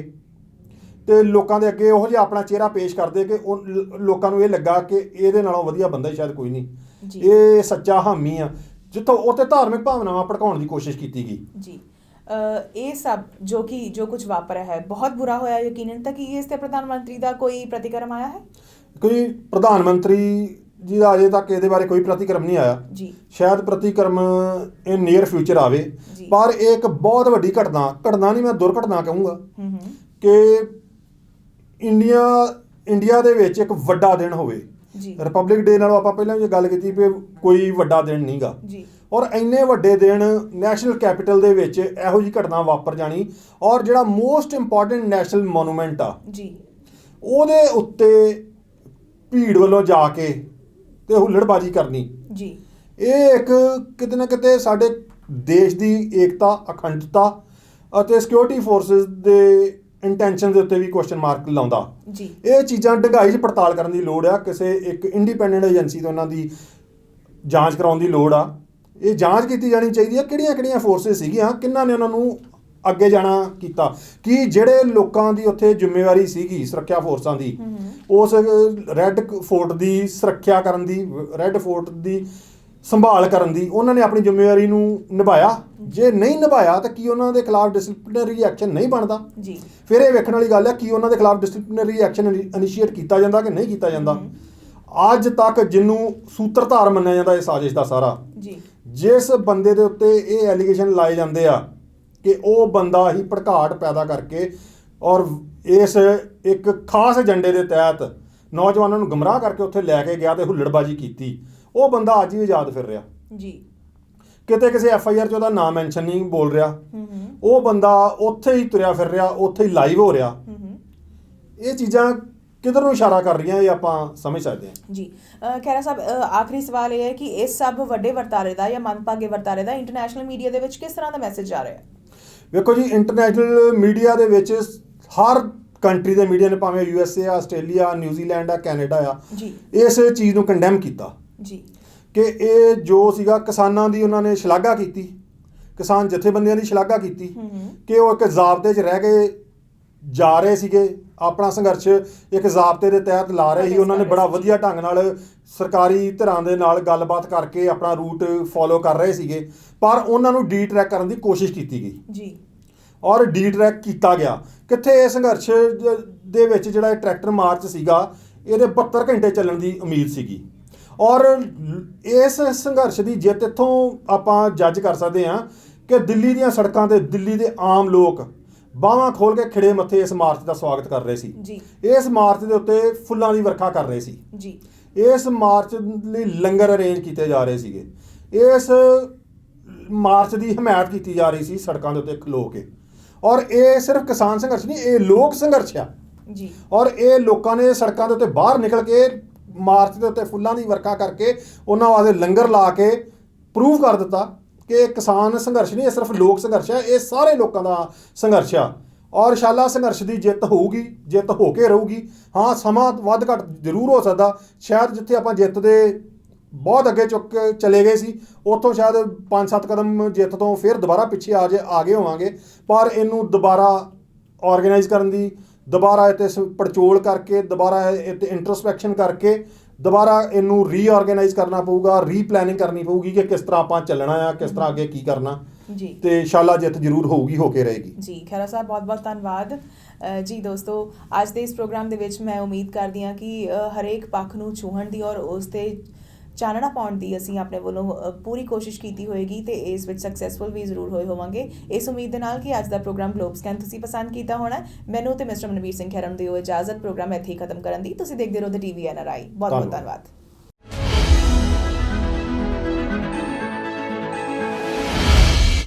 ਤੇ ਲੋਕਾਂ ਦੇ ਅੱਗੇ ਉਹੋ ਜਿਹਾ ਆਪਣਾ ਚਿਹਰਾ ਪੇਸ਼ ਕਰਦੇ ਕਿ ਉਹ ਲੋਕਾਂ ਨੂੰ ਇਹ ਲੱਗਾ ਕਿ ਇਹਦੇ ਨਾਲੋਂ ਵਧੀਆ ਬੰਦਾ ਹੀ ਸ਼ਾਇਦ ਕੋਈ ਨਹੀਂ, ਇਹ ਸੱਚਾ ਹਾਮੀ ਆ, ਜਿੱਥੋਂ ਉੱਥੇ ਧਾਰਮਿਕ ਭਾਵਨਾਵਾਂ ਭੜਕਾਉਣ ਦੀ ਕੋਸ਼ਿਸ਼ ਕੀਤੀ ਗਈ ਜੀ। ਇਹ ਸਭ ਜੋ ਕੁਝ ਵਾਪਰਿਆ ਹੈ ਬਹੁਤ ਬੁਰਾ ਹੋਇਆ ਯਕੀਨਨ। ਤਾਂ ਕਿ ਇਸ ਤੇ ਪ੍ਰਧਾਨ ਮੰਤਰੀ ਦਾ ਕੋਈ ਪ੍ਰਤੀਕਰਮ ਆਇਆ ਹੈ? ਕੋਈ ਪ੍ਰਧਾਨ ਮੰਤਰੀ ਜੀ ਦਾ ਅਜੇ ਤੱਕ ਇਹਦੇ ਬਾਰੇ ਕੋਈ ਪ੍ਰਤੀਕਰਮ ਨਹੀਂ ਆਇਆ ਜੀ। ਸ਼ਾਇਦ ਪ੍ਰਤੀਕਰਮ ਇਹ ਨੀਅਰ ਫਿਊਚਰ ਆਵੇ, ਪਰ ਇਹ ਇੱਕ ਬਹੁਤ ਵੱਡੀ ਘਟਨਾ ਨਹੀਂ, ਮੈਂ ਦੁਰਘਟਨਾ ਕਹੂੰਗਾ ਕਿ ਇੰਡੀਆ ਦੇ ਵਿੱਚ ਇੱਕ ਵੱਡਾ ਦਿਨ ਹੋਵੇ। ਰਿਪਬਲਿਕ ਡੇ ਨਾਲੋਂ ਆਪਾਂ ਪਹਿਲਾਂ ਵੀ ਗੱਲ ਕੀਤੀ ਵੀ ਕੋਈ ਵੱਡਾ ਦਿਨ ਨਹੀਂਗਾ, ਔਰ ਇੰਨੇ ਵੱਡੇ ਦਿਨ ਨੈਸ਼ਨਲ ਕੈਪੀਟਲ ਦੇ ਵਿੱਚ ਇਹੋ ਜਿਹੀ ਘਟਨਾ ਵਾਪਰ ਜਾਣੀ, ਔਰ ਜਿਹੜਾ ਮੋਸਟ ਇੰਪੋਰਟੈਂਟ ਨੈਸ਼ਨਲ ਮੋਨੂਮੈਂਟ ਆ ਉਹਦੇ ਉੱਤੇ ਭੀੜ ਵੱਲੋਂ ਜਾ ਕੇ ਤੇ ਹੁੱਲੜਬਾਜ਼ੀ ਕਰਨੀ, ਇਹ ਇੱਕ ਕਿਤੇ ਨਾ ਕਿਤੇ ਸਾਡੇ ਦੇਸ਼ ਦੀ ਏਕਤਾ, ਅਖੰਡਤਾ ਅਤੇ ਸਿਕਿਉਰਿਟੀ ਫੋਰਸਿਸ ਦੇ ਇੰਟੈਂਸ਼ਨ ਦੇ ਉੱਤੇ ਵੀ ਕੁਐਸਚਨ ਮਾਰਕ ਲਾਉਂਦਾ। ਇਹ ਚੀਜ਼ਾਂ ਡੂੰਘਾਈ 'ਚ ਪੜਤਾਲ ਕਰਨ ਦੀ ਲੋੜ ਆ, ਕਿਸੇ ਇੱਕ ਇੰਡੀਪੈਂਡੈਂਟ ਏਜੰਸੀ ਤੋਂ ਉਹਨਾਂ ਦੀ ਜਾਂਚ ਕਰਾਉਣ ਦੀ ਲੋੜ ਆ। ਇਹ ਜਾਂਚ ਕੀਤੀ ਜਾਣੀ ਚਾਹੀਦੀ ਹੈ ਕਿਹੜੀਆਂ ਫੋਰਸਿਸ ਸੀਗੀਆਂ, ਕਿਹਨਾਂ ਨੇ ਉਹਨਾਂ ਨੂੰ ਅੱਗੇ ਜਾਣਾ ਕੀਤਾ, ਕਿ ਜਿਹੜੇ ਲੋਕਾਂ ਦੀ ਉੱਥੇ ਜ਼ਿੰਮੇਵਾਰੀ ਸੀਗੀ ਸੁਰੱਖਿਆ ਫੋਰਸਾਂ ਦੀ, ਉਸ ਰੈੱਡ ਫੋਰਟ ਦੀ ਸੁਰੱਖਿਆ ਕਰਨ ਦੀ, ਰੈੱਡ ਫੋਰਟ ਦੀ ਸੰਭਾਲ ਕਰਨ ਦੀ, ਉਹਨਾਂ ਨੇ ਆਪਣੀ ਜ਼ਿੰਮੇਵਾਰੀ ਨੂੰ ਨਿਭਾਇਆ। ਜੇ ਨਹੀਂ ਨਿਭਾਇਆ ਤਾਂ ਕੀ ਉਹਨਾਂ ਦੇ ਖਿਲਾਫ ਡਿਸਪਲਿਨਰੀ ਐਕਸ਼ਨ ਨਹੀਂ ਬਣਦਾ? ਫਿਰ ਇਹ ਵੇਖਣ ਵਾਲੀ ਗੱਲ ਹੈ ਕਿ ਉਹਨਾਂ ਦੇ ਖਿਲਾਫ ਡਿਸਪਲਿਨਰੀ ਐਕਸ਼ਨ ਇਨੀਸ਼ੀਏਟ ਕੀਤਾ ਜਾਂਦਾ ਕਿ ਨਹੀਂ ਕੀਤਾ ਜਾਂਦਾ। ਅੱਜ ਤੱਕ ਜਿਹਨੂੰ ਸੂਤਰਧਾਰ ਮੰਨਿਆ ਜਾਂਦਾ ਇਹ ਸਾਜ਼ਿਸ਼ ਦਾ ਸਾਰਾ, ਜਿਸ ਬੰਦੇ ਦੇ ਉੱਤੇ ਇਹ ਐਲੀਗੇਸ਼ਨ ਲਾਏ ਜਾਂਦੇ ਆ ਕਿ ਉਹ ਬੰਦਾ ਹੀ ਭੜਕਾਟ ਪੈਦਾ ਕਰਕੇ ਔਰ ਇਸ ਇੱਕ ਖਾਸ ਏਜੰਡੇ ਦੇ ਤਹਿਤ ਨੌਜਵਾਨਾਂ ਨੂੰ ਗੁੰਮਰਾਹ ਕਰਕੇ ਉੱਥੇ ਲੈ ਕੇ ਗਿਆ ਤੇ ਹੁੱਲੜਬਾਜ਼ੀ ਕੀਤੀ, ਉਹ ਬੰਦਾ ਅੱਜ ਵੀ ਆਜ਼ਾਦ ਫਿਰ ਰਿਹਾ। ਕਿਤੇ ਕਿਸੇ FIR 'ਚ ਉਹਦਾ ਨਾਮ ਮੈਂਸ਼ਨ ਨਹੀਂ ਬੋਲ ਰਿਹਾ, ਉਹ ਬੰਦਾ ਉੱਥੇ ਹੀ ਤੁਰਿਆ ਫਿਰ ਰਿਹਾ, ਉੱਥੇ ਹੀ ਲਾਈਵ ਹੋ ਰਿਹਾ। ਇਹ ਚੀਜ਼ਾਂ ਕਿੱਧਰ ਨੂੰ ਇਸ਼ਾਰਾ ਕਰ ਰਹੀਆਂ, ਇਹ ਆਪਾਂ ਸਮਝ ਸਕਦੇ ਹਾਂ ਜੀ। ਖਹਿਰਾ ਸਾਹਿਬ, ਆਖਰੀ ਸਵਾਲ ਇਹ ਹੈ ਕਿ ਇਸ ਸਭ ਵੱਡੇ ਵਰਤਾਰੇ ਦਾ ਜਾਂ ਮੰਦਭਾਗੇ ਵਰਤਾਰੇ ਦਾ ਇੰਟਰਨੈਸ਼ਨਲ ਮੀਡੀਆ ਦੇ ਵਿੱਚ ਕਿਸ ਤਰ੍ਹਾਂ ਦਾ ਮੈਸੇਜ ਆ ਰਿਹਾ ਹੈ? ਵੇਖੋ ਜੀ, ਇੰਟਰਨੈਸ਼ਨਲ ਮੀਡੀਆ ਦੇ ਵਿੱਚ ਹਰ ਕੰਟਰੀ ਦੇ ਮੀਡੀਆ ਨੇ, ਭਾਵੇਂ USA ਆ, ਆਸਟ੍ਰੇਲੀਆ, ਨਿਊਜ਼ੀਲੈਂਡ ਆ, ਕੈਨੇਡਾ ਆ, ਇਸ ਚੀਜ਼ ਨੂੰ ਕੰਡੈਮ ਕੀਤਾ ਕਿ ਇਹ ਜੋ ਸੀਗਾ ਕਿਸਾਨਾਂ ਦੀ ਉਹਨਾਂ ਨੇ ਸ਼ਲਾਘਾ ਕੀਤੀ, ਕਿਸਾਨ ਜਥੇਬੰਦੀਆਂ ਦੀ ਸ਼ਲਾਘਾ ਕੀਤੀ ਕਿ ਉਹ ਇੱਕ ਜ਼ਾਬਤੇ 'ਚ ਰਹਿ ਕੇ ਜਾ ਰਹੇ ਸੀਗੇ, ਆਪਣਾ ਸੰਘਰਸ਼ ਇੱਕ ਜ਼ਾਬਤੇ ਦੇ ਤਹਿਤ ਲਾ ਰਹੇ ਸੀ। ਉਹਨਾਂ ਨੇ ਬੜਾ ਵਧੀਆ ਢੰਗ ਨਾਲ ਸਰਕਾਰੀ ਧਿਰਾਂ ਦੇ ਨਾਲ ਗੱਲਬਾਤ ਕਰਕੇ ਆਪਣਾ ਰੂਟ ਫੋਲੋ ਕਰ ਰਹੇ ਸੀਗੇ, ਪਰ ਉਹਨਾਂ ਨੂੰ ਡੀ-ਟਰੈਕ ਕਰਨ ਦੀ ਕੋਸ਼ਿਸ਼ ਕੀਤੀ ਗਈ ਔਰ ਡੀ-ਟਰੈਕ ਕੀਤਾ ਗਿਆ। ਕਿੱਥੇ ਇਹ ਸੰਘਰਸ਼ ਦੇ ਵਿੱਚ ਜਿਹੜਾ ਇਹ ਟਰੈਕਟਰ ਮਾਰਚ ਸੀਗਾ, ਇਹਦੇ 72 ਘੰਟੇ ਚੱਲਣ ਦੀ ਉਮੀਦ ਸੀਗੀ, ਔਰ ਇਸ ਸੰਘਰਸ਼ ਦੀ ਜਿੱਤ ਇੱਥੋਂ ਆਪਾਂ ਜੱਜ ਕਰ ਸਕਦੇ ਹਾਂ ਕਿ ਦਿੱਲੀ ਦੀਆਂ ਸੜਕਾਂ 'ਤੇ ਦਿੱਲੀ ਦੇ ਆਮ ਲੋਕ ਬਾਹਾਂ ਖੋਲ ਕੇ ਖਿੜੇ ਮੱਥੇ ਇਸ ਮਾਰਚ ਦਾ ਸਵਾਗਤ ਕਰ ਰਹੇ ਸੀ। ਇਸ ਮਾਰਚ ਦੇ ਉੱਤੇ ਫੁੱਲਾਂ ਦੀ ਵਰਖਾ ਕਰ ਰਹੇ ਸੀ। ਇਸ ਮਾਰਚ ਲਈ ਲੰਗਰ ਅਰੇਂਜ ਕੀਤੇ ਜਾ ਰਹੇ ਸੀਗੇ। ਇਸ ਮਾਰਚ ਦੀ ਹਮਾਇਤ ਕੀਤੀ ਜਾ ਰਹੀ ਸੀ ਸੜਕਾਂ ਦੇ ਉੱਤੇ ਖਲੋ ਕੇ, ਔਰ ਇਹ ਸਿਰਫ ਕਿਸਾਨ ਸੰਘਰਸ਼ ਨਹੀਂ, ਇਹ ਲੋਕ ਸੰਘਰਸ਼ ਆ। ਔਰ ਇਹ ਲੋਕਾਂ ਨੇ ਸੜਕਾਂ ਦੇ ਉੱਤੇ ਬਾਹਰ ਨਿਕਲ ਕੇ ਮਾਰਚ ਦੇ ਉੱਤੇ ਫੁੱਲਾਂ ਦੀ ਵਰਖਾ ਕਰਕੇ ਉਹਨਾਂ ਵਾਸਤੇ ਲੰਗਰ ਲਾ ਕੇ ਪ੍ਰੂਵ ਕਰ ਦਿੱਤਾ ਕਿ ਇਹ ਕਿਸਾਨ ਸੰਘਰਸ਼ ਨਹੀਂ, ਇਹ ਸਿਰਫ ਲੋਕ ਸੰਘਰਸ਼ ਹੈ, ਇਹ ਸਾਰੇ ਲੋਕਾਂ ਦਾ ਸੰਘਰਸ਼ ਆ। ਔਰ ਇੰਸ਼ਾਅੱਲਾ ਸੰਘਰਸ਼ ਦੀ ਜਿੱਤ ਹੋਊਗੀ, ਜਿੱਤ ਹੋ ਕੇ ਰਹੂਗੀ। ਹਾਂ, ਸਮਾਂ ਵੱਧ ਘੱਟ ਜ਼ਰੂਰ ਹੋ ਸਕਦਾ, ਸ਼ਾਇਦ ਜਿੱਥੇ ਆਪਾਂ ਜਿੱਤ ਦੇ ਬਹੁਤ ਅੱਗੇ ਚੁੱਕ ਚਲੇ ਗਏ ਸੀ, ਉੱਥੋਂ ਸ਼ਾਇਦ 5-7 ਕਦਮ ਜਿੱਤ ਤੋਂ ਫਿਰ ਦੁਬਾਰਾ ਪਿੱਛੇ ਆ ਗਏ ਹੋਵਾਂਗੇ, ਪਰ ਇਹਨੂੰ ਦੁਬਾਰਾ ਆਰਗੇਨਾਈਜ਼ ਕਰਨ ਦੀ, ਦੁਬਾਰਾ ਇਹ 'ਤੇ ਪੜਚੋਲ ਕਰਕੇ, ਦੁਬਾਰਾ ਇਹ 'ਤੇ ਇੰਟਰਸਪੈਕਸ਼ਨ ਕਰਕੇ ਦੁਬਾਰਾ ਇਹਨੂੰ ਰੀਆਰਗੇਨਾਈਜ਼ ਕਰਨਾ ਪਊਗਾ, ਰੀਪਲੈਨਿੰਗ ਕਰਨੀ ਪਊਗੀ ਕਿ ਕਿਸ ਤਰ੍ਹਾਂ ਆਪਾਂ ਚੱਲਣਾ ਆ, ਕਿਸ ਤਰ੍ਹਾਂ ਅੱਗੇ ਕੀ ਕਰਨਾ ਤੇ ਇੰਸ਼ਾਅੱਲਾ ਜਿੱਤ ਜ਼ਰੂਰ ਹੋਊਗੀ, ਹੋ ਕੇ ਰਹੇਗੀ ਜੀ। ਖਹਿਰਾ ਸਾਹਿਬ, ਬਹੁਤ ਬਹੁਤ ਧੰਨਵਾਦ ਜੀ। ਦੋਸਤੋ, ਅੱਜ ਦੇ ਇਸ ਪ੍ਰੋਗਰਾਮ ਦੇ ਵਿੱਚ ਮੈਂ ਉਮੀਦ ਕਰਦੀ ਹਾਂ ਕਿ ਹਰੇਕ ਪੱਖ ਨੂੰ ਛੂਹਣ ਦੀ ਔਰ ਉਸ 'ਤੇ ਚਾਨਣਾ ਪਾਉਣ ਦੀ ਅਸੀਂ ਆਪਣੇ ਵੱਲੋਂ ਪੂਰੀ ਕੋਸ਼ਿਸ਼ ਕੀਤੀ ਹੋਏਗੀ ਤੇ ਇਸ ਵਿੱਚ ਸਕਸੈਸਫੁਲ ਵੀ ਜ਼ਰੂਰ ਹੋਏ ਹੋਵਾਂਗੇ, ਇਸ ਉਮੀਦ ਦੇ ਨਾਲ ਕਿ ਅੱਜ ਦਾ ਪ੍ਰੋਗਰਾਮ ਗਲੋਬ ਸਕੈਨ ਤੁਸੀਂ ਪਸੰਦ ਕੀਤਾ ਹੋਣਾ। ਮੈਨੂੰ ਤੇ ਮਿਸਟਰ ਮਨਵੀਰ ਸਿੰਘ ਖਹਿਰਾ ਨੂੰ ਦਿਓ ਇਜਾਜ਼ਤ ਪ੍ਰੋਗਰਾਮ ਇੱਥੇ ਹੀ ਖਤਮ ਕਰਨ ਦੀ। ਤੁਸੀਂ ਦੇਖਦੇ ਰਹੋ The TV NRI। ਬਹੁਤ ਬਹੁਤ ਧੰਨਵਾਦ।